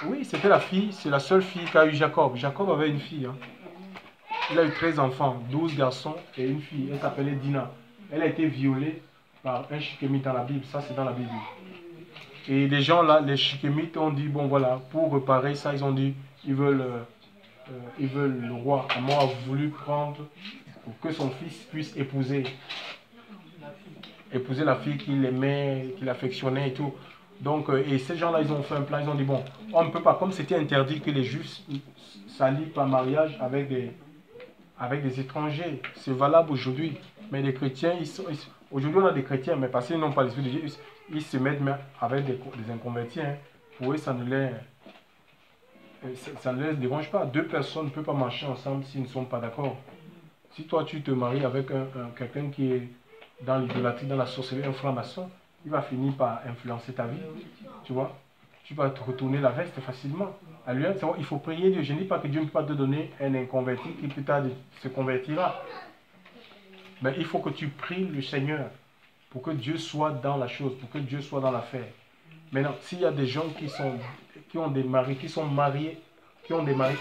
Oui, c'était la fille, c'est la seule fille qu'a eu Jacob. Jacob avait une fille. Hein. Il a eu 13 enfants, 12 garçons et une fille. Elle s'appelait Dina. Elle a été violée par un Shechémite dans la Bible. Ça, c'est dans la Bible. Et les gens là, les Shechémites ont dit, bon voilà, pour réparer ça, ils ont dit, ils veulent le roi. Amon a voulu prendre pour que son fils puisse épouser la fille qu'il aimait, qu'il affectionnait et tout. Donc, et ces gens-là, ils ont fait un plan, ils ont dit, bon, on ne peut pas, comme c'était interdit que les Juifs s'allient par mariage avec des étrangers, c'est valable aujourd'hui. Mais les chrétiens, aujourd'hui on a des chrétiens, mais parce qu'ils n'ont pas l'esprit de Dieu, ils se mettent avec des inconvertis. Hein. Pour eux, ça ne les dérange pas. Deux personnes ne peuvent pas marcher ensemble s'ils ne sont pas d'accord. Si toi, tu te maries avec quelqu'un qui est dans l'idolâtrie, dans la sorcellerie, un franc-maçon, il va finir par influencer ta vie, tu vois. Tu vas te retourner la veste facilement. À lui, il faut prier Dieu. Je ne dis pas que Dieu ne peut pas te donner un inconverti qui plus tard se convertira. Mais il faut que tu pries le Seigneur pour que Dieu soit dans la chose, pour que Dieu soit dans l'affaire. Maintenant, s'il y a des gens qui ont des maris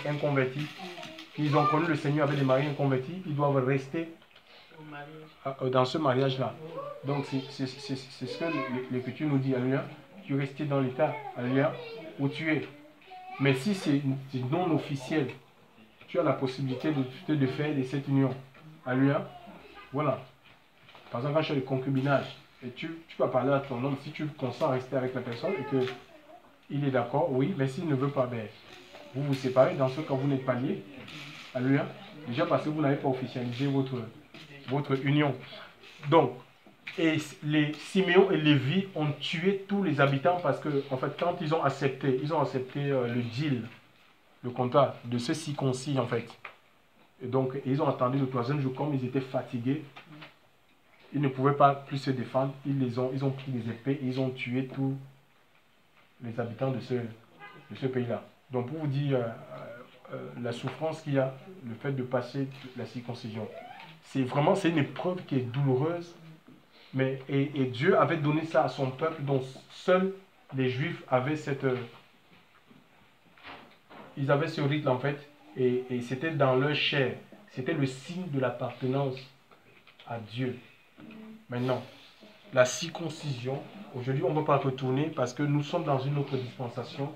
inconvertis, qui ont connu le Seigneur avec des maris inconvertis, ils doivent rester dans ce mariage-là. Donc, c'est ce que l'Écriture nous dit. Alléluia. Tu restes dans l'état, alléluia, où tu es. Mais si c'est non officiel, tu as la possibilité de faire de cette union. Alléluia. Voilà. Par exemple, quand je fais le concubinage, et tu vas parler à ton homme, si tu consens à rester avec la personne et qu'il est d'accord, oui, mais s'il ne veut pas, ben, vous vous séparez. Dans ce cas, vous n'êtes pas liés. Alléluia. Déjà parce que vous n'avez pas officialisé votre union. Donc, et les Siméon et Lévi ont tué tous les habitants parce que, en fait, quand ils ont accepté le deal, le contrat de ce circoncis, en fait. Et donc, ils ont attendu le 3e jour, comme ils étaient fatigués, ils ne pouvaient pas plus se défendre, ils ont pris des épées et ils ont tué tous les habitants de ce pays-là. Donc, pour vous dire la souffrance qu'il y a, le fait de passer la circoncision, c'est une épreuve qui est douloureuse. Mais, et Dieu avait donné ça à son peuple, dont seuls les Juifs avaient ils avaient ce rite en fait, et c'était dans leur chair. C'était le signe de l'appartenance à Dieu. Maintenant, la circoncision, aujourd'hui on ne va pas retourner parce que nous sommes dans une autre dispensation.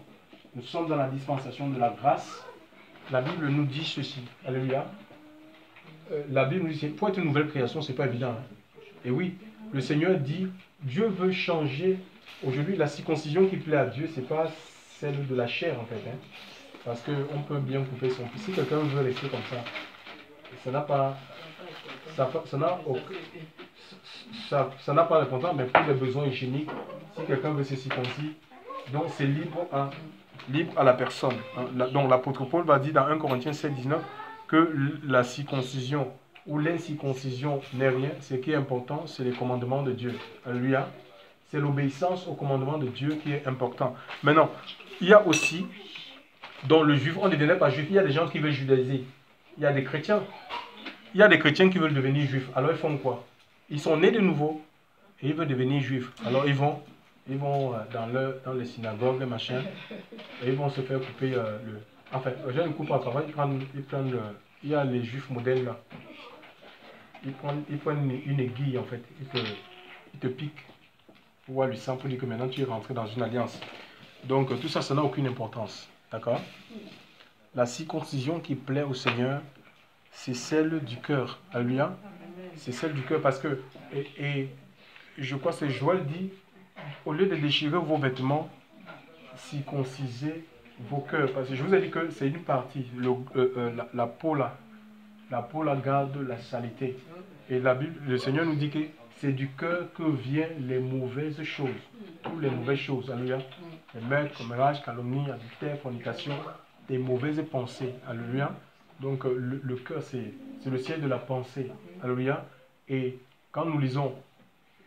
Nous sommes dans la dispensation de la grâce. La Bible nous dit ceci. Alléluia. La Bible nous dit, pour être une nouvelle création, ce n'est pas évident. Hein. Et oui, le Seigneur dit, Dieu veut changer. Aujourd'hui, la circoncision qui plaît à Dieu, ce n'est pas celle de la chair en fait. Hein. Parce qu'on peut bien couper son fils. Si quelqu'un veut rester comme ça n'a pas... Ça n'a pas d'importance, mais pour les besoins hygiéniques, si quelqu'un veut se circoncire, donc c'est libre à la personne. Donc l'apôtre Paul va dire dans 1 Corinthiens 7, 19 que la circoncision ou l'incirconcision n'est rien. Ce qui est important, c'est les commandements de Dieu. Alléluia. C'est l'obéissance aux commandements de Dieu qui est important. Maintenant, il y a aussi, dans le juif, on ne devenait pas juif, il y a des gens qui veulent judaïser. Il y a des chrétiens. Il y a des chrétiens qui veulent devenir juifs. Alors ils font quoi? Ils sont nés de nouveau et ils veulent devenir juifs. Alors ils vont dans les synagogues, les machins, et ils vont se faire couper Enfin, j'ai une coupe à travail, ils prennent il y a les juifs modernes là. Ils prennent une aiguille en fait. Ils te piquent pour voir le sang pour dire que maintenant tu es rentré dans une alliance. Donc tout ça, ça n'a aucune importance. D'accord? La circoncision qui plaît au Seigneur, c'est celle du cœur. Alléluia. C'est celle du cœur parce que, et je crois que Joël dit, au lieu de déchirer vos vêtements, circoncisez vos cœurs. Parce que je vous ai dit que c'est une partie. La peau là garde la saleté. Et la Bible, le Seigneur nous dit que c'est du cœur que viennent les mauvaises choses. Toutes les mauvaises choses. Alléluia. Les meurtres, commérages, calomnie, adultère, fornication, des mauvaises pensées. Alléluia. Donc le cœur, c'est le ciel de la pensée. Alléluia. Et quand nous lisons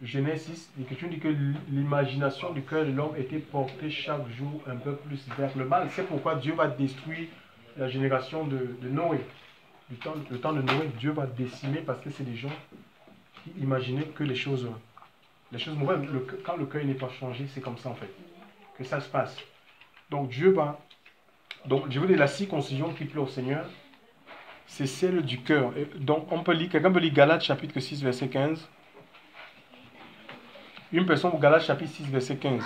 Genèse 6, l'Écriture dit que l'imagination du cœur de l'homme était portée chaque jour un peu plus vers le mal. C'est pourquoi Dieu va détruire la génération de Noé. Le temps de Noé, Dieu va décimer parce que c'est des gens qui imaginaient que les choses mauvaises. Quand le cœur n'est pas changé, c'est comme ça en fait que ça se passe. Donc Dieu va... Donc je veux dire, la circoncision qui plaît au Seigneur, c'est celle du cœur. Donc quelqu'un peut lire Galates chapitre 6 verset 15. Une personne pour Galates chapitre 6 verset 15.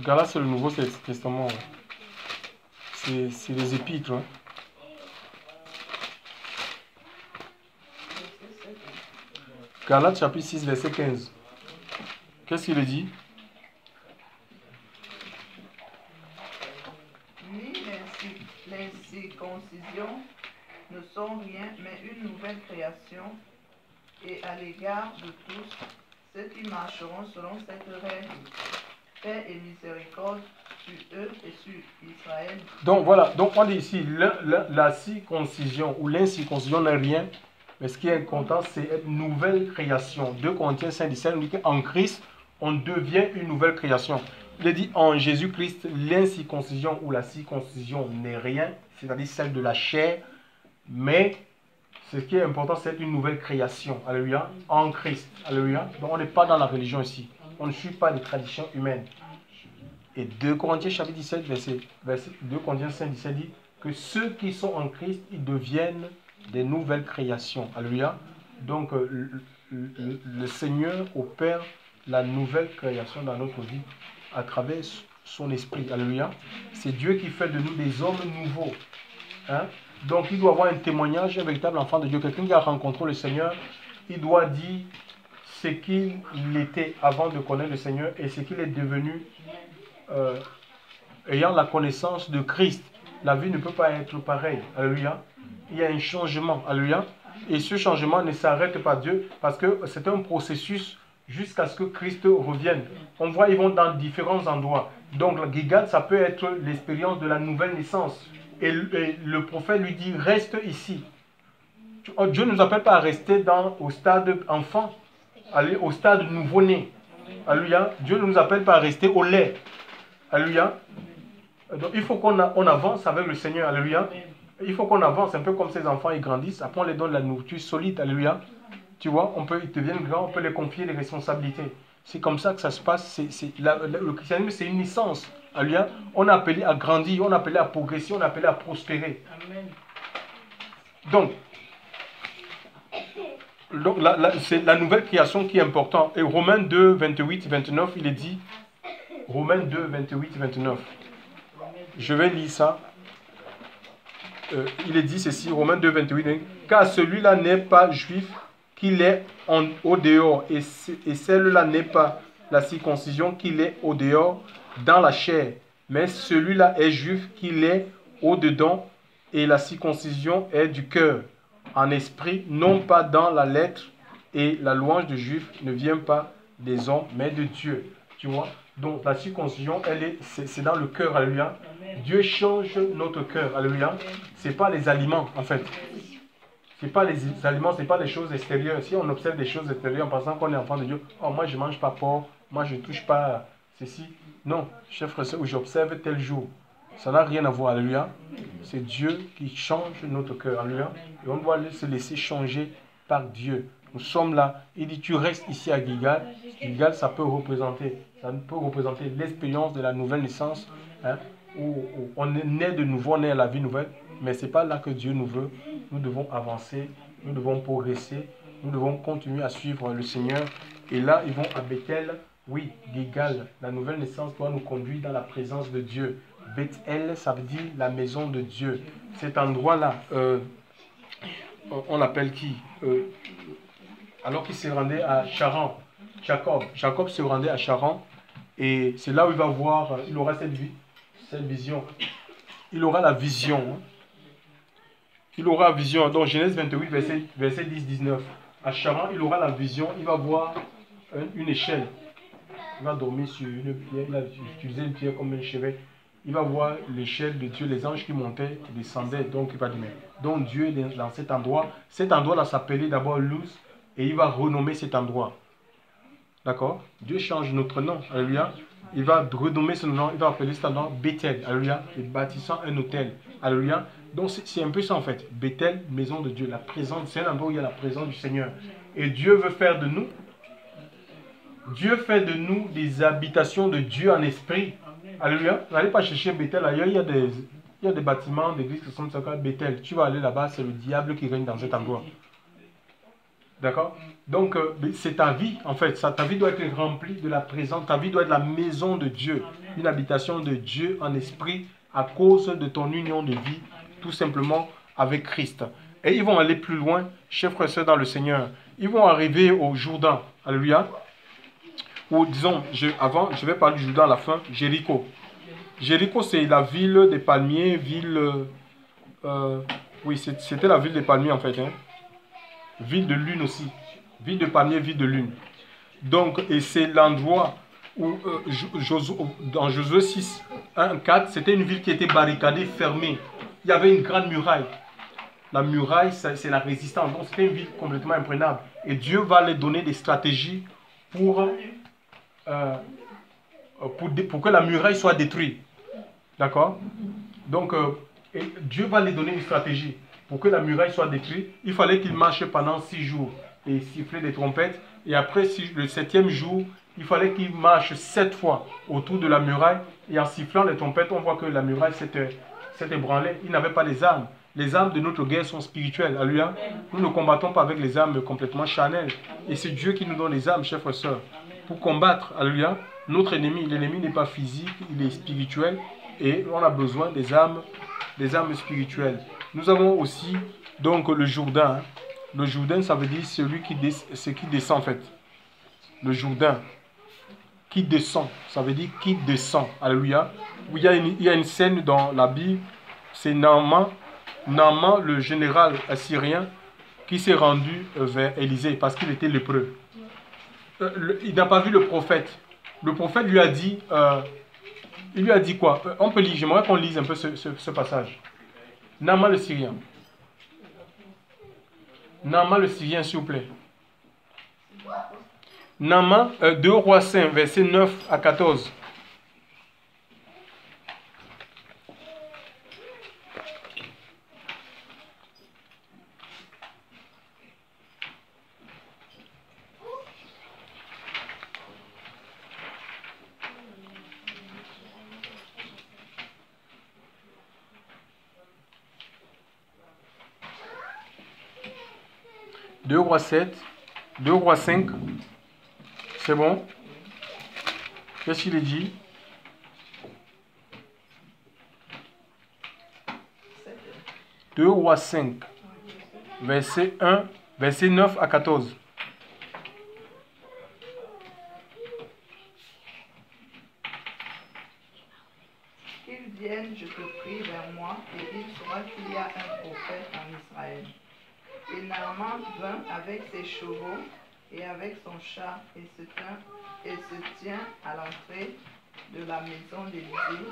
Galates, c'est le Nouveau Testament. C'est les épîtres. Hein. Galates chapitre 6, verset 15. Qu'est-ce qu'il dit? Ni l'incirconcision ne sont rien, mais une nouvelle création, et à l'égard de tous ceux qui marcheront selon cette règle, paix et miséricorde sur eux et sur Israël. Donc voilà, donc on dit ici, la circoncision ou l'incirconcision n'est rien, mais ce qui est important, c'est une nouvelle création. 2 Corinthiens 5:17 nous dit qu'en Christ, on devient une nouvelle création. Il dit en Jésus-Christ, l'incirconcision ou la circoncision n'est rien, c'est-à-dire celle de la chair, mais ce qui est important, c'est une nouvelle création. Alléluia. En Christ. Alléluia. Donc on n'est pas dans la religion ici. On ne suit pas les traditions humaines. Et 2 Corinthiens chapitre 17, verset 2 Corinthiens 5, 17 dit que ceux qui sont en Christ, ils deviennent des nouvelles créations. Alléluia. Donc le Seigneur opère la nouvelle création dans notre vie à travers son esprit. Alléluia. C'est Dieu qui fait de nous des hommes nouveaux. Hein? Donc il doit avoir un témoignage, un véritable enfant de Dieu. Quelqu'un qui a rencontré le Seigneur, il doit dire ce qu'il était avant de connaître le Seigneur et ce qu'il est devenu ayant la connaissance de Christ. La vie ne peut pas être pareille. Alléluia. Il y a un changement. Alléluia. Et ce changement ne s'arrête pas Dieu parce que c'est un processus jusqu'à ce que Christ revienne. On voit, ils vont dans différents endroits. Donc la Gilgal, ça peut être l'expérience de la nouvelle naissance. Et le prophète lui dit, reste ici. Dieu ne nous appelle pas à rester au stade enfant, aller au stade nouveau-né. Alléluia. Dieu ne nous appelle pas à rester au lait. Alléluia. Donc il faut qu'on avance avec le Seigneur. Alléluia. Il faut qu'on avance un peu comme ces enfants, ils grandissent. Après on les donne la nourriture solide. Alléluia. Tu vois, ils deviennent grands, on peut les confier les responsabilités. C'est comme ça que ça se passe. Le christianisme, c'est une naissance. Alléluia. On a appelé à grandir, on a appelé à progresser, on a appelé à prospérer. Amen. Donc c'est la nouvelle création qui est importante. Et Romains 2, 28, 29, il est dit, Romains 2, 28, 29. Je vais lire ça. Il est dit ceci, Romains 2, 28, car celui-là n'est pas juif qu'il est au dehors, et celle-là n'est pas la circoncision qu'il est au dehors dans la chair, mais celui-là est juif qu'il est au dedans, et la circoncision est du cœur, en esprit, non pas dans la lettre, et la louange de juif ne vient pas des hommes, mais de Dieu. Tu vois? Donc la circoncision, c'est dans le cœur, alléluia. Dieu change notre cœur, alléluia. C'est pas les aliments, en fait. C'est pas les aliments, c'est pas les choses extérieures. Si on observe des choses extérieures en pensant qu'on est enfant de Dieu, oh moi je mange pas porc, moi je touche pas ceci. Non, chef frère, où j'observe tel jour. Ça n'a rien à voir, alléluia. C'est Dieu qui change notre cœur, alléluia. Et on doit se laisser changer par Dieu. Nous sommes là. Il dit, tu restes ici à Gilgal. Gilgal, ça peut représenter l'expérience de la nouvelle naissance, hein, où on est né de nouveau, on est à la vie nouvelle. Mais ce n'est pas là que Dieu nous veut. Nous devons avancer, nous devons progresser, nous devons continuer à suivre le Seigneur. Et là, ils vont à Bethel. Oui, Gilgal, la nouvelle naissance doit nous conduire dans la présence de Dieu. Bethel, ça veut dire la maison de Dieu. Cet endroit-là, on l'appelle qui alors qu'il se rendait à Charan, Jacob se rendait à Charan, et c'est là où il va voir, il aura cette vision. Il aura la vision. Hein. Il aura la vision. Donc Genèse 28, verset 10-19. À Charan, il aura la vision, il va voir une échelle. Il va dormir sur une pierre, il a utilisé une pierre comme un chevet. Il va voir l'échelle de Dieu, les anges qui montaient, descendaient. Donc il va dire, donc Dieu est dans cet endroit. Cet endroit-là s'appelait d'abord Luz, et il va renommer cet endroit. D'accord? Dieu change notre nom. Alléluia. Il va renommer ce nom, il va appeler cet endroit Bethel. Alléluia. Et bâtissant un hôtel. Alléluia. Donc c'est un peu ça en fait. Bethel, maison de Dieu. La présence, c'est un endroit où il y a la présence du Seigneur. Et Dieu veut faire de nous. Dieu fait de nous des habitations de Dieu en esprit. Alléluia. N'allez pas chercher Bethel ailleurs. Il y a des bâtiments d'église qui sont comme Bethel. Tu vas aller là-bas, c'est le diable qui règne dans cet endroit. D'accord? Donc, c'est ta vie, en fait. Ta vie doit être remplie de la présence. Ta vie doit être la maison de Dieu. Une habitation de Dieu en esprit à cause de ton union de vie, tout simplement, avec Christ. Et ils vont aller plus loin, chers frères et sœurs dans le Seigneur. Ils vont arriver au Jourdain. Alléluia. Ou disons, je vais parler du Jourdain à la fin, Jéricho. Jéricho, c'est la ville des palmiers, oui, c'était la ville des palmiers, en fait, hein. Ville de lune aussi. Ville de palmier, ville de lune. Donc, et c'est l'endroit où, dans Josué 6, 1, 4, c'était une ville qui était barricadée, fermée. Il y avait une grande muraille. La muraille, c'est la résistance. Donc, c'était une ville complètement imprenable. Et Dieu va leur donner des stratégies pour que la muraille soit détruite. D'accord? Donc, et Dieu va leur donner une stratégie. Pour que la muraille soit détruite, il fallait qu'il marche pendant 6 jours et siffler des trompettes. Et après le 7e jour, il fallait qu'il marche 7 fois autour de la muraille. Et en sifflant les trompettes, on voit que la muraille s'est ébranlée. Il n'avait pas les armes. Les armes de notre guerre sont spirituelles. Alléluia. Nous ne combattons pas avec les armes complètement charnelles. Et c'est Dieu qui nous donne les armes, chers frères et sœurs, pour combattre. Alléluia. Notre ennemi, l'ennemi n'est pas physique, il est spirituel. Et on a besoin des armes spirituelles. Nous avons aussi donc le Jourdain. Le Jourdain, ça veut dire celui qui descend en fait. Le Jourdain qui descend, ça veut dire qui descend. Alléluia. Il y a une scène dans la Bible, c'est Naaman, le général assyrien, qui s'est rendu vers Élisée parce qu'il était lépreux. Il n'a pas vu le prophète. Le prophète lui a dit, il lui a dit quoi? On peut lire, j'aimerais qu'on lise un peu ce passage. Naaman le Syrien. Naaman le Syrien, s'il vous plaît. Naaman, 2 Rois 5, versets 9 à 14. Deux Rois 7, 2 Rois 5, c'est bon? Qu'est-ce qu'il est dit? Deux Rois 5, verset 9 à 14. Qu'ils viennent, je te prie, vers moi, et il saura qu'il y a un prophète en Israël. Et Naaman vint avec ses chevaux et avec son char et se tient à l'entrée de la maison d'Élisée.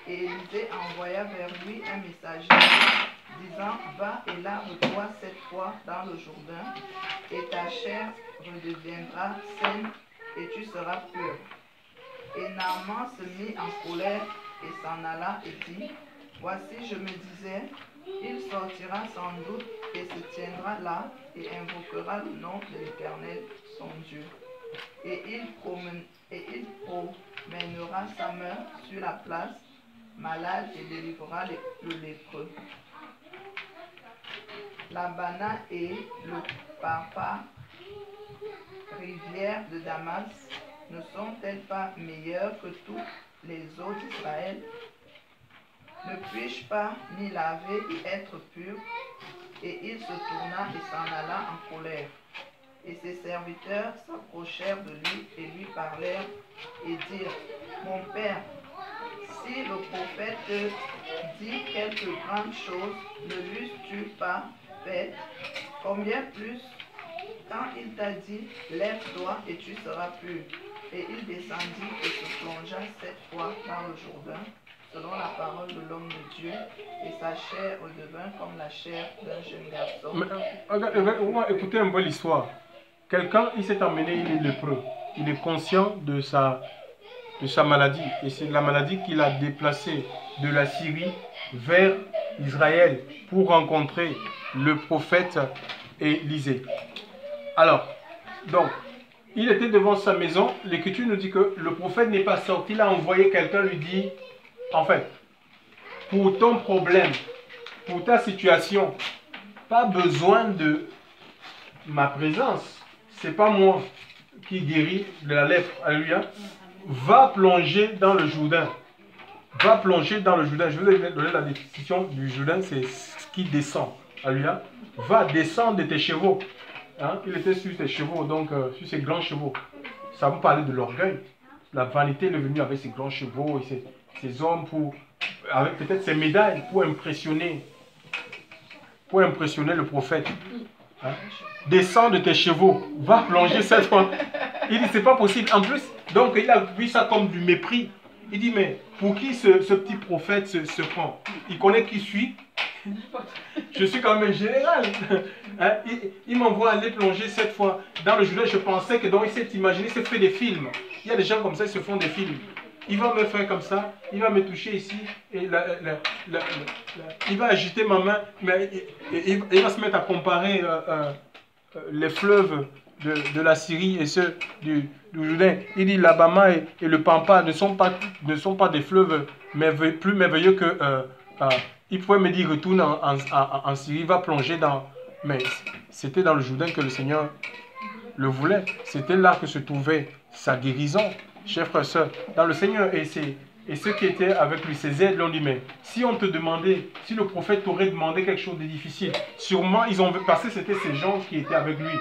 Et Élisée envoya vers lui un messager disant, va et lave-toi 7 fois dans le Jourdain, et ta chair redeviendra saine et tu seras pur. Et Naaman se mit en colère et s'en alla et dit, voici, je me disais, il sortira sans doute et se tiendra là et invoquera le nom de l'Éternel, son Dieu. Et il promènera sa main sur la place malade et délivrera le lépreux. L'Abana et le Pharpar, rivières de Damas, ne sont-elles pas meilleures que toutes les eaux d'Israël? Ne puis-je pas m'y laver et être pur? Et il se tourna et s'en alla en colère. Et ses serviteurs s'approchèrent de lui et lui parlèrent et dirent, mon père, si le prophète te dit quelque grande chose, ne l'eusses-tu pas faite? Combien plus quand il t'a dit, lève-toi et tu seras pur. Et il descendit et se plongea 7 fois dans le Jourdain, selon la parole de l'homme de Dieu, et sa chair redevint comme la chair d'un jeune garçon. On va écouter un peu l'histoire. Quelqu'un, il s'est emmené, il est lépreux. Il est conscient de sa maladie. Et c'est la maladie qu'il a déplacé de la Syrie vers Israël pour rencontrer le prophète Élisée. Alors, donc, il était devant sa maison. L'Écriture nous dit que le prophète n'est pas sorti. Il a envoyé quelqu'un lui dit, en fait, pour ton problème, pour ta situation, pas besoin de ma présence. C'est pas moi qui guéris de la lèpre. Alléluia. Va plonger dans le Jourdain. Va plonger dans le Jourdain. Je vous ai donné la définition du Jourdain, c'est ce qui descend. Alléluia. Va descendre de tes chevaux. Hein? Il était sur ses chevaux, donc sur ses grands chevaux. Ça vous parlait de l'orgueil. La vanité est venue avec ses grands chevaux et ses hommes avec peut-être ses médailles pour impressionner le prophète. Hein? Descends de tes chevaux, va plonger cette fois. Il dit, c'est pas possible. En plus, donc il a vu ça comme du mépris. Il dit, mais pour qui ce petit prophète se prend? Il connaît qui je suis. Je suis quand même un général. Hein? Il m'envoie aller plonger cette fois dans le Jourdain. Je pensais que donc il s'est imaginé, il s'est fait des films. Il y a des gens comme ça, ils se font des films. Il va me faire comme ça, il va me toucher ici, et il va agiter ma main, mais il va se mettre à comparer les fleuves de la Syrie et ceux du Jourdain. Il dit l'Abama et le Pampa ne sont pas des fleuves plus merveilleux que... il pouvait me dire retourne en Syrie, va plonger dans... Mais c'était dans le Jourdain que le Seigneur le voulait. C'était là que se trouvait sa guérison. Chers frères et sœurs, dans le Seigneur, et ceux qui étaient avec lui, ses aides, l'ont dit, mais si on te demandait, si le prophète t'aurait demandé quelque chose de difficile, sûrement, parce que c'était ces gens qui étaient avec lui.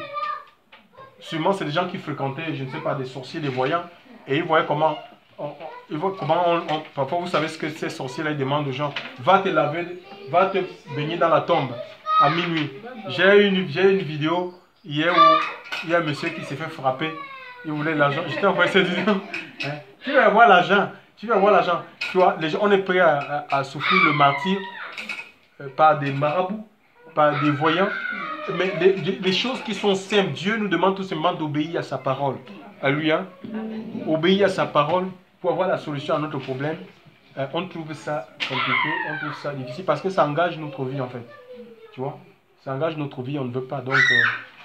Sûrement, c'est des gens qui fréquentaient, je ne sais pas, des sorciers, des voyants, et ils voyaient comment parfois, vous savez ce que ces sorciers-là, ils demandent aux gens, va te laver, va te baigner dans la tombe à minuit. J'ai une vidéo hier où il y a un monsieur qui s'est fait frapper. Il voulait l'argent. Je t'ai envoyé cette vidéo. Hein? Tu vas avoir l'argent. Tu vas avoir l'argent. Tu vois, on est prêt à souffrir le martyre par des marabouts, par des voyants. Mais les choses qui sont simples, Dieu nous demande tout simplement d'obéir à sa parole. Alléluia. Obéir à sa parole pour avoir la solution à notre problème. On trouve ça compliqué, on trouve ça difficile parce que ça engage notre vie en fait. Tu vois, ça engage notre vie, on ne veut pas. Donc,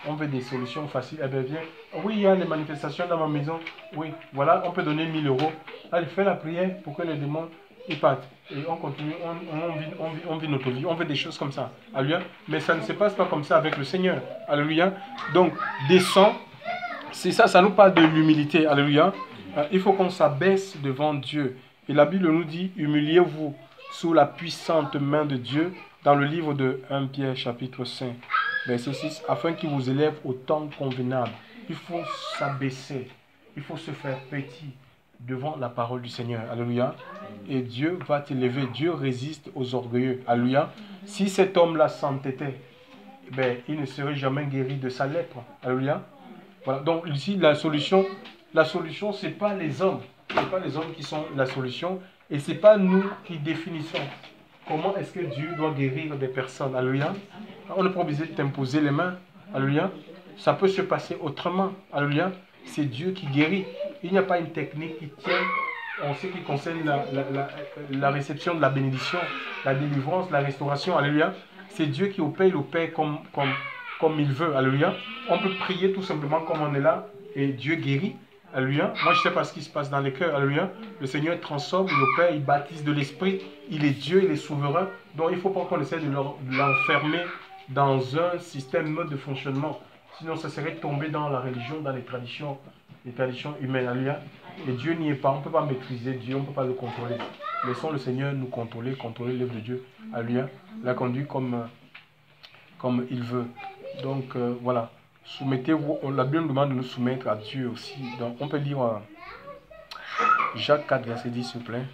on veut des solutions faciles. Eh bien, viens. Oui, il y a les manifestations dans ma maison. Oui, voilà, on peut donner 1000 euros. Allez, fais la prière pour que les démons ils partent. Et on continue, on vit notre vie. On veut des choses comme ça. Alléluia. Mais ça ne se passe pas comme ça avec le Seigneur. Alléluia. Donc, descends. C'est ça, ça nous parle de l'humilité. Alléluia. Il faut qu'on s'abaisse devant Dieu. Et la Bible nous dit, humiliez-vous sous la puissante main de Dieu dans le livre de 1 Pierre chapitre 5. Verset 6, afin qu'il vous élève au temps convenable. Il faut s'abaisser, il faut se faire petit devant la parole du Seigneur. Alléluia. Et Dieu va t'élever. Dieu résiste aux orgueilleux. Alléluia. Si cet homme-là s'entêtait, ben, il ne serait jamais guéri de sa lèpre. Alléluia. Voilà. Donc ici, la solution, ce n'est pas les hommes. Ce n'est pas les hommes qui sont la solution. Et ce n'est pas nous qui définissons comment est-ce que Dieu doit guérir des personnes. Alléluia. On n'est pas obligé de t'imposer les mains. Alléluia. Ça peut se passer autrement. Alléluia. C'est Dieu qui guérit. Il n'y a pas une technique qui tient en ce qui concerne la réception de la bénédiction, la délivrance, la restauration, alléluia, c'est Dieu qui opère, il opère comme il veut, alléluia. On peut prier tout simplement comme on est là et Dieu guérit, alléluia. Moi je ne sais pas ce qui se passe dans les cœurs, alléluia. Le Seigneur transforme, il opère, il baptise de l'esprit, il est Dieu, il est souverain. Donc il ne faut pas qu'on essaie de l'enfermer dans un système, mode de fonctionnement. Sinon ça serait tomber dans la religion, dans les traditions humaines, alléluia. Et Dieu n'y est pas, on ne peut pas maîtriser Dieu, on ne peut pas le contrôler. Laissons le Seigneur nous contrôler l'œuvre de Dieu, alléluia. La conduit comme il veut. Donc voilà, soumettez-vous, la Bible nous demande de nous soumettre à Dieu aussi. Donc on peut lire Jacques 4, verset 10, s'il vous plaît.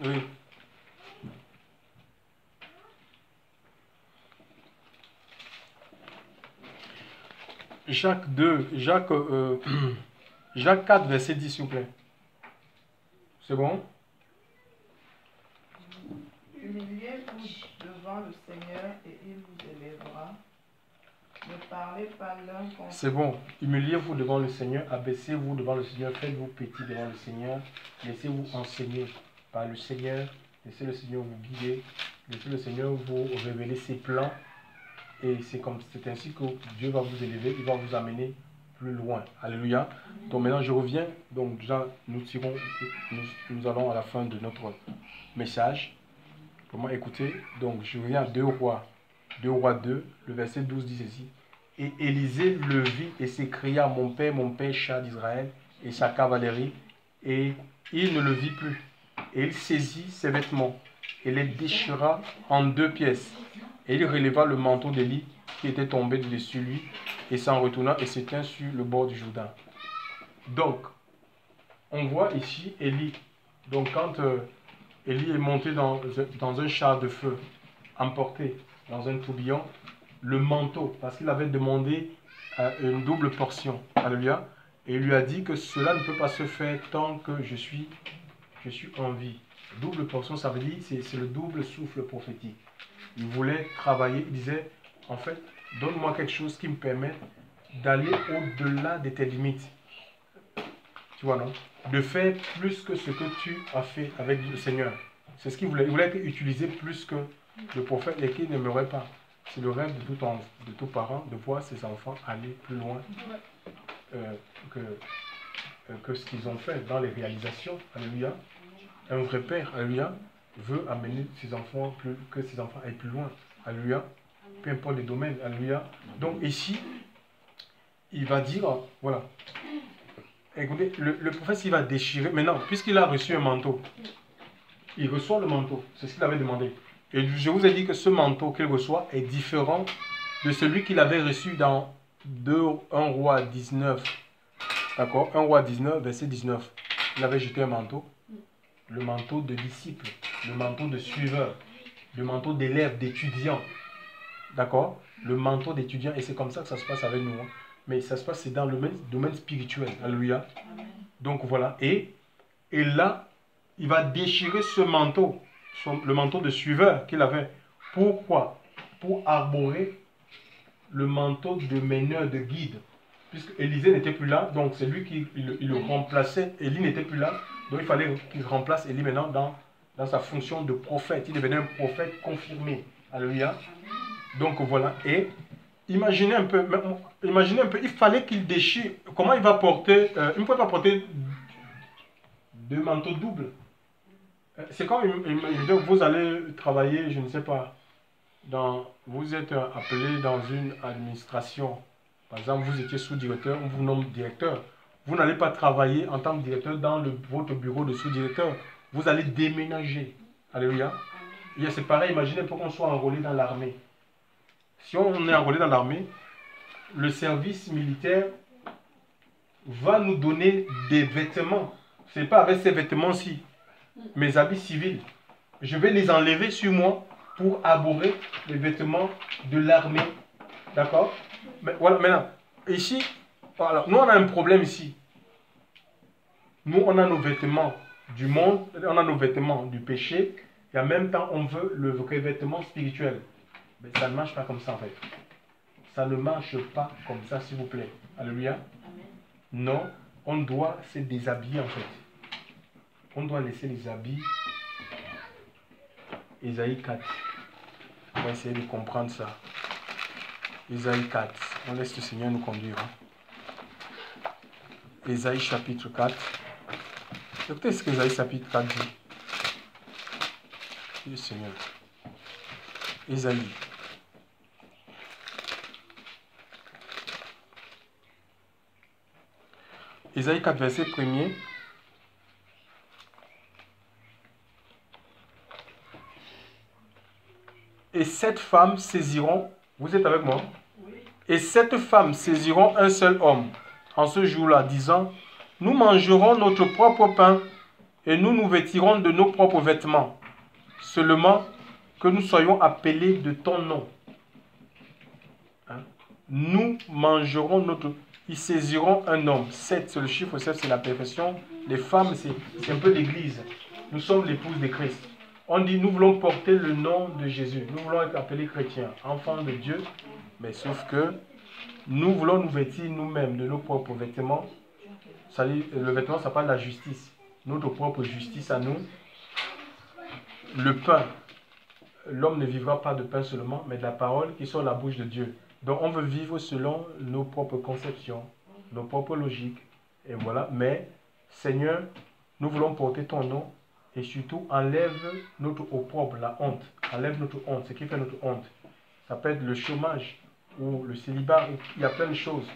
Oui. Jacques 4, verset 10, s'il vous plaît. C'est bon? Humiliez-vous devant le Seigneur et il vous élèvera. Ne parlez pas l'un contre... C'est bon. Humiliez-vous devant le Seigneur, abaissez-vous devant le Seigneur, faites-vous petit devant le Seigneur, laissez-vous enseigner par le Seigneur, laissez le Seigneur vous guider, laissez le Seigneur vous révéler ses plans. Et c'est ainsi que Dieu va vous élever, il va vous amener plus loin. Alléluia. Donc maintenant je reviens. Donc déjà nous allons à la fin de notre message. Comment écouter? Donc je reviens à 2 Rois 2, le verset 12 dit ceci. Et Élisée le vit et s'écria, mon père, char d'Israël et sa cavalerie. Et il ne le vit plus. Et il saisit ses vêtements et les déchira en 2 pièces. Et il releva le manteau d'Élie qui était tombé de dessus lui et s'en retourna et s'étint sur le bord du Jourdain. Donc, on voit ici Élie. Donc, quand Élie est monté dans un char de feu, emporté dans un tourbillon, le manteau, parce qu'il avait demandé une double portion. Alléluia. Et il lui a dit que cela ne peut pas se faire tant que je suis en vie. Double portion, ça veut dire c'est le double souffle prophétique. Il voulait travailler, il disait, en fait, donne-moi quelque chose qui me permet d'aller au-delà de tes limites. Tu vois, non? De faire plus que ce que tu as fait avec le Seigneur. C'est ce qu'il voulait. Il voulait être utilisé plus que le prophète et qu'il n'aimerait pas. C'est le rêve de tout parent de voir ses enfants aller plus loin que ce qu'ils ont fait dans les réalisations. Alléluia. Un vrai père, alléluia, veut amener ses enfants que ses enfants aillent plus loin. Alléluia. Peu importe les domaines. Alléluia. Donc ici, il va dire, voilà. Écoutez, le prophète, il va déchirer. Maintenant, puisqu'il a reçu un manteau, il reçoit le manteau. C'est ce qu'il avait demandé. Et je vous ai dit que ce manteau qu'il reçoit est différent de celui qu'il avait reçu dans 1 Roi 19. D'accord? 1 Roi 19, verset 19. Il avait jeté un manteau. Le manteau de disciple, le manteau de suiveur, le manteau d'élève, d'étudiant. D'accord? Le manteau d'étudiant. Et c'est comme ça que ça se passe avec nous. Hein. Mais ça se passe, c'est dans le domaine spirituel. Alléluia. Donc voilà. Et là, il va déchirer ce manteau, le manteau de suiveur qu'il avait. Pourquoi? Pour arborer le manteau de meneur, de guide. Puisque Élisée n'était plus là, donc c'est lui qui le remplaçait. Élie n'était plus là, donc il fallait qu'il remplace Élie maintenant dans sa fonction de prophète. Il devenait un prophète confirmé. Alléluia. Donc voilà. Et imaginez un peu, il fallait qu'il déchire. Comment il va porter, il ne peut pas porter 2 manteaux doubles. C'est comme vous allez travailler, je ne sais pas, vous êtes appelé dans une administration Par exemple, vous étiez sous-directeur, on vous nomme directeur. Vous n'allez pas travailler en tant que directeur dans votre bureau de sous-directeur. Vous allez déménager. Alléluia. C'est pareil, imaginez pour qu'on soit enrôlé dans l'armée. Si on est enrôlé dans l'armée, le service militaire va nous donner des vêtements. Ce n'est pas avec ces vêtements-ci, mes habits civils. Je vais les enlever sur moi pour abhorrer les vêtements de l'armée. D'accord? Mais voilà, maintenant, ici, voilà, nous on a un problème ici. Nous on a nos vêtements du monde, on a nos vêtements du péché, et en même temps on veut le revêtement spirituel. Mais ça ne marche pas comme ça en fait. Ça ne marche pas comme ça, s'il vous plaît. Alléluia. Non, on doit se déshabiller en fait. On doit laisser les habits. Ésaïe 4. On va essayer de comprendre ça. Ésaïe 4. On laisse le Seigneur nous conduire. Ésaïe chapitre 4. Écoutez ce que Ésaïe chapitre 4 dit. Le Seigneur. Ésaïe. Ésaïe 4, verset 1er. Et 7 femmes saisiront, vous êtes avec moi? Oui. Et 7 femmes saisiront un seul homme en ce jour-là, disant, nous mangerons notre propre pain et nous nous vêtirons de nos propres vêtements, seulement que nous soyons appelés de ton nom. Hein? Nous mangerons notre... Ils saisiront un homme. 7, c'est le chiffre 7, c'est la perfection. Les femmes, c'est un peu l'église. Nous sommes l'épouse de Christ. On dit, nous voulons porter le nom de Jésus. Nous voulons être appelés chrétiens, enfants de Dieu. Mais sauf que nous voulons nous vêtir nous-mêmes de nos propres vêtements. Le vêtement, ça parle de la justice. Notre propre justice à nous. Le pain. L'homme ne vivra pas de pain seulement, mais de la parole qui sort de la bouche de Dieu. Donc on veut vivre selon nos propres conceptions, nos propres logiques. Et voilà. Mais, Seigneur, nous voulons porter ton nom. Et surtout, enlève notre opprobre, la honte. Enlève notre honte. Ce qui fait notre honte. Ça peut être le chômage ou le célibat. Il y a plein de choses.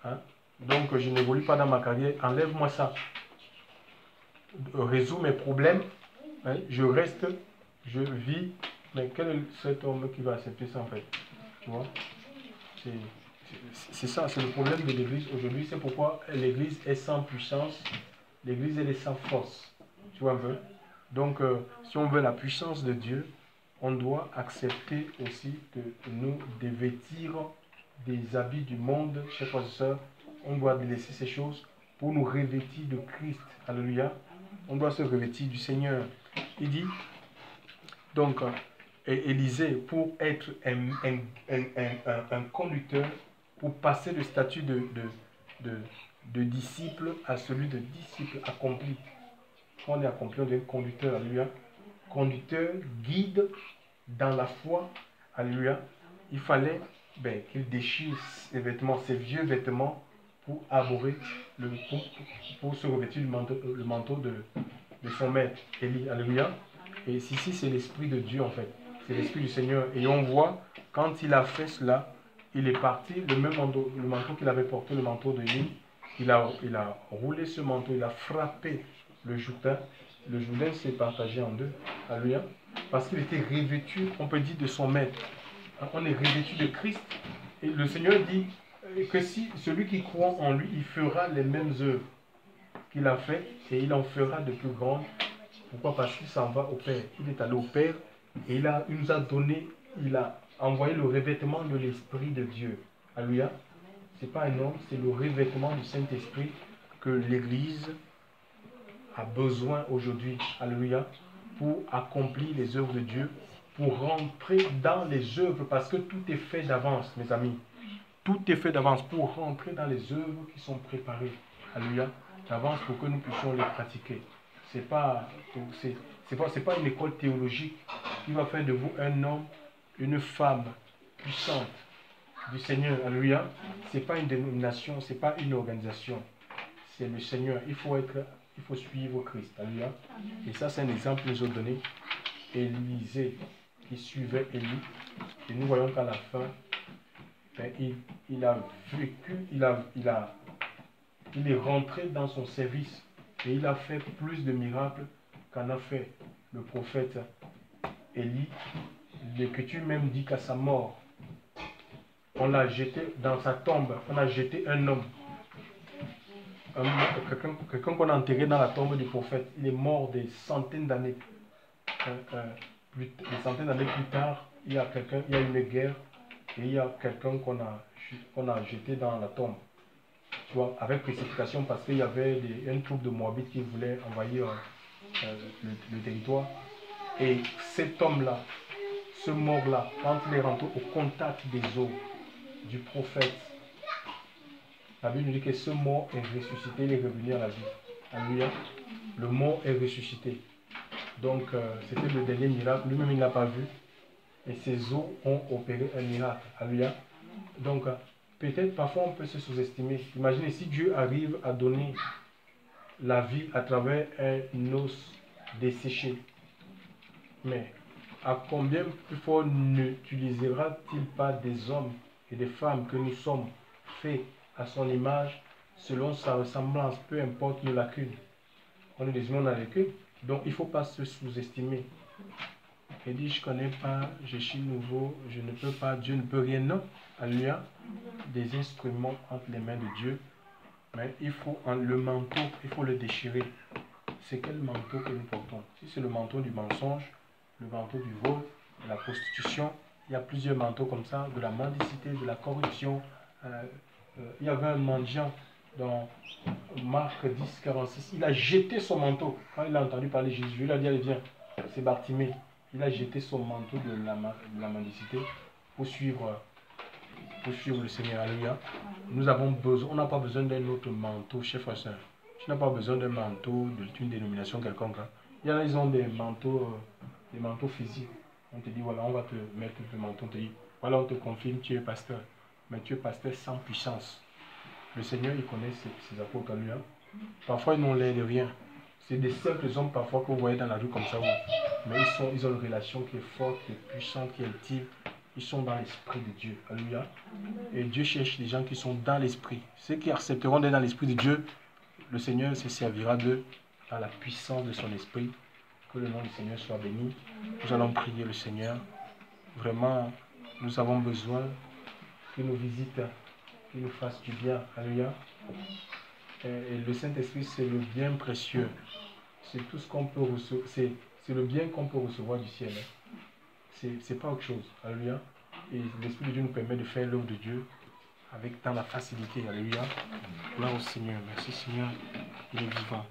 Hein? Donc, je n'évolue pas dans ma carrière. Enlève-moi ça. Résous mes problèmes. Hein? Je reste, je vis. Mais quel est cet homme qui va accepter ça en fait? Tu vois? C'est ça, c'est le problème de l'Église aujourd'hui. C'est pourquoi l'Église est sans puissance. L'Église, elle est sans force. Tu vois un peu? Donc, si on veut la puissance de Dieu, on doit accepter aussi de nous dévêtir des habits du monde, chers frères et sœurs. On doit laisser ces choses pour nous revêtir de Christ. Alléluia. On doit se revêtir du Seigneur. Il dit, donc, Élisée, pour être un conducteur, pour passer le statut de disciple à celui de disciple accompli. Quand on est accompli, on devient conducteur, alléluia. Conducteur, guide dans la foi, alléluia. Il fallait qu'il déchire ses vêtements, ses vieux vêtements, pour abhorrer, pour se revêtir le manteau de son maître, Élie, alléluia. Et ici, c'est l'Esprit de Dieu en fait. C'est l'Esprit du Seigneur. Et on voit, quand il a fait cela, il est parti, le même manteau, le manteau qu'il avait porté, le manteau de Élie, il a roulé ce manteau, il a frappé le Jourdain. Le Jourdain s'est partagé en deux. Alléluia. Parce qu'il était revêtu, on peut dire, de son maître. On est revêtu de Christ. Et le Seigneur dit que si celui qui croit en lui, il fera les mêmes œuvres qu'il a fait et il en fera de plus grandes. Pourquoi? Parce qu'il s'en va au Père. Il est allé au Père et il nous a donné, il a envoyé le revêtement de l'Esprit de Dieu. Alléluia. Ce n'est pas un homme, c'est le revêtement du Saint-Esprit que l'Église a besoin aujourd'hui. Alléluia. Pour accomplir les œuvres de Dieu, pour rentrer dans les œuvres, parce que tout est fait d'avance, mes amis. Tout est fait d'avance pour rentrer dans les œuvres qui sont préparées. Alléluia. D'avance pour que nous puissions les pratiquer. C'est pas une école théologique qui va faire de vous un homme, une femme puissante du Seigneur. Alléluia. C'est pas une dénomination, c'est pas une organisation. C'est le Seigneur. Il faut suivre Christ. Alléluia. Et ça, c'est un exemple que nous avons donné. Élisée qui suivait Élie. Et nous voyons qu'à la fin, il a vécu, il est rentré dans son service et il a fait plus de miracles qu'en a fait le prophète Élie, que tu même dis qu'à sa mort, on l'a jeté dans sa tombe, on a jeté un homme, quelqu'un qu'on a enterré dans la tombe du prophète. Il est mort des centaines d'années. Des centaines d'années plus tard, il y a une guerre et il y a quelqu'un qu'on a jeté dans la tombe. Tu vois, avec précipitation parce qu'il y avait une troupe de Moabites qui voulait envahir le territoire. Et cet homme-là, ce mort-là, quand il est rentré au contact des os du prophète, la Bible nous dit que ce mort est ressuscité, il est revenu à la vie. Alléluia. Le mort est ressuscité. Donc, c'était le dernier miracle. Lui-même, il ne l'a pas vu. Et ses os ont opéré un miracle. Alléluia. Donc, peut-être parfois on peut se sous-estimer. Imaginez si Dieu arrive à donner la vie à travers un os desséché. Mais à combien plus fort n'utilisera-t-il pas des hommes et des femmes que nous sommes faits à son image, selon sa ressemblance, peu importe nos lacunes. On est des humains, on a des lacunes, donc il ne faut pas se sous-estimer. Il dit, je ne connais pas, je suis nouveau, je ne peux pas, Dieu ne peut rien. Non, alléluia, des instruments entre les mains de Dieu, mais il faut le manteau, il faut le déchirer. C'est quel manteau que nous portons? Si c'est le manteau du mensonge, le manteau du vol, de la prostitution, il y a plusieurs manteaux comme ça, de la mendicité, de la corruption. Il y avait un mendiant dans Marc 10, 46, il a jeté son manteau. Quand il a entendu parler de Jésus, il a dit, allez viens, c'est Bartimée. Il a jeté son manteau de la mendicité pour suivre le Seigneur. Alléluia. Nous avons besoin, on n'a pas besoin d'un autre manteau, chers frères et sœurs. Tu n'as pas besoin d'un manteau d'une dénomination quelconque. Hein. Il y en a, ils ont des manteaux physiques. On te dit, voilà, on va te mettre le manteau, on te dit, voilà, on te confirme, tu es pasteur. Mais tu es pasteur sans puissance. Le Seigneur, il connaît ses apôtres à lui. Hein. Parfois, ils n'ont l'air de rien. C'est des simples hommes parfois que vous voyez dans la rue comme ça. Mais ils ont une relation qui est forte, qui est puissante, qui est active. Ils sont dans l'esprit de Dieu. Alléluia. Et Dieu cherche des gens qui sont dans l'esprit. Ceux qui accepteront d'être dans l'esprit de Dieu, le Seigneur se servira d'eux dans la puissance de son esprit. Que le nom du Seigneur soit béni. Nous allons prier le Seigneur. Vraiment, nous avons besoin qu'il nous visite, qu'il nous fasse du bien. Alléluia. Et le Saint-Esprit, c'est le bien précieux. C'est tout ce qu'on peut recevoir. C'est le bien qu'on peut recevoir du ciel. C'est pas autre chose. Alléluia. Et l'Esprit de Dieu nous permet de faire l'œuvre de Dieu dans la facilité. Alléluia. Gloire au Seigneur. Merci Seigneur. Il est vivant.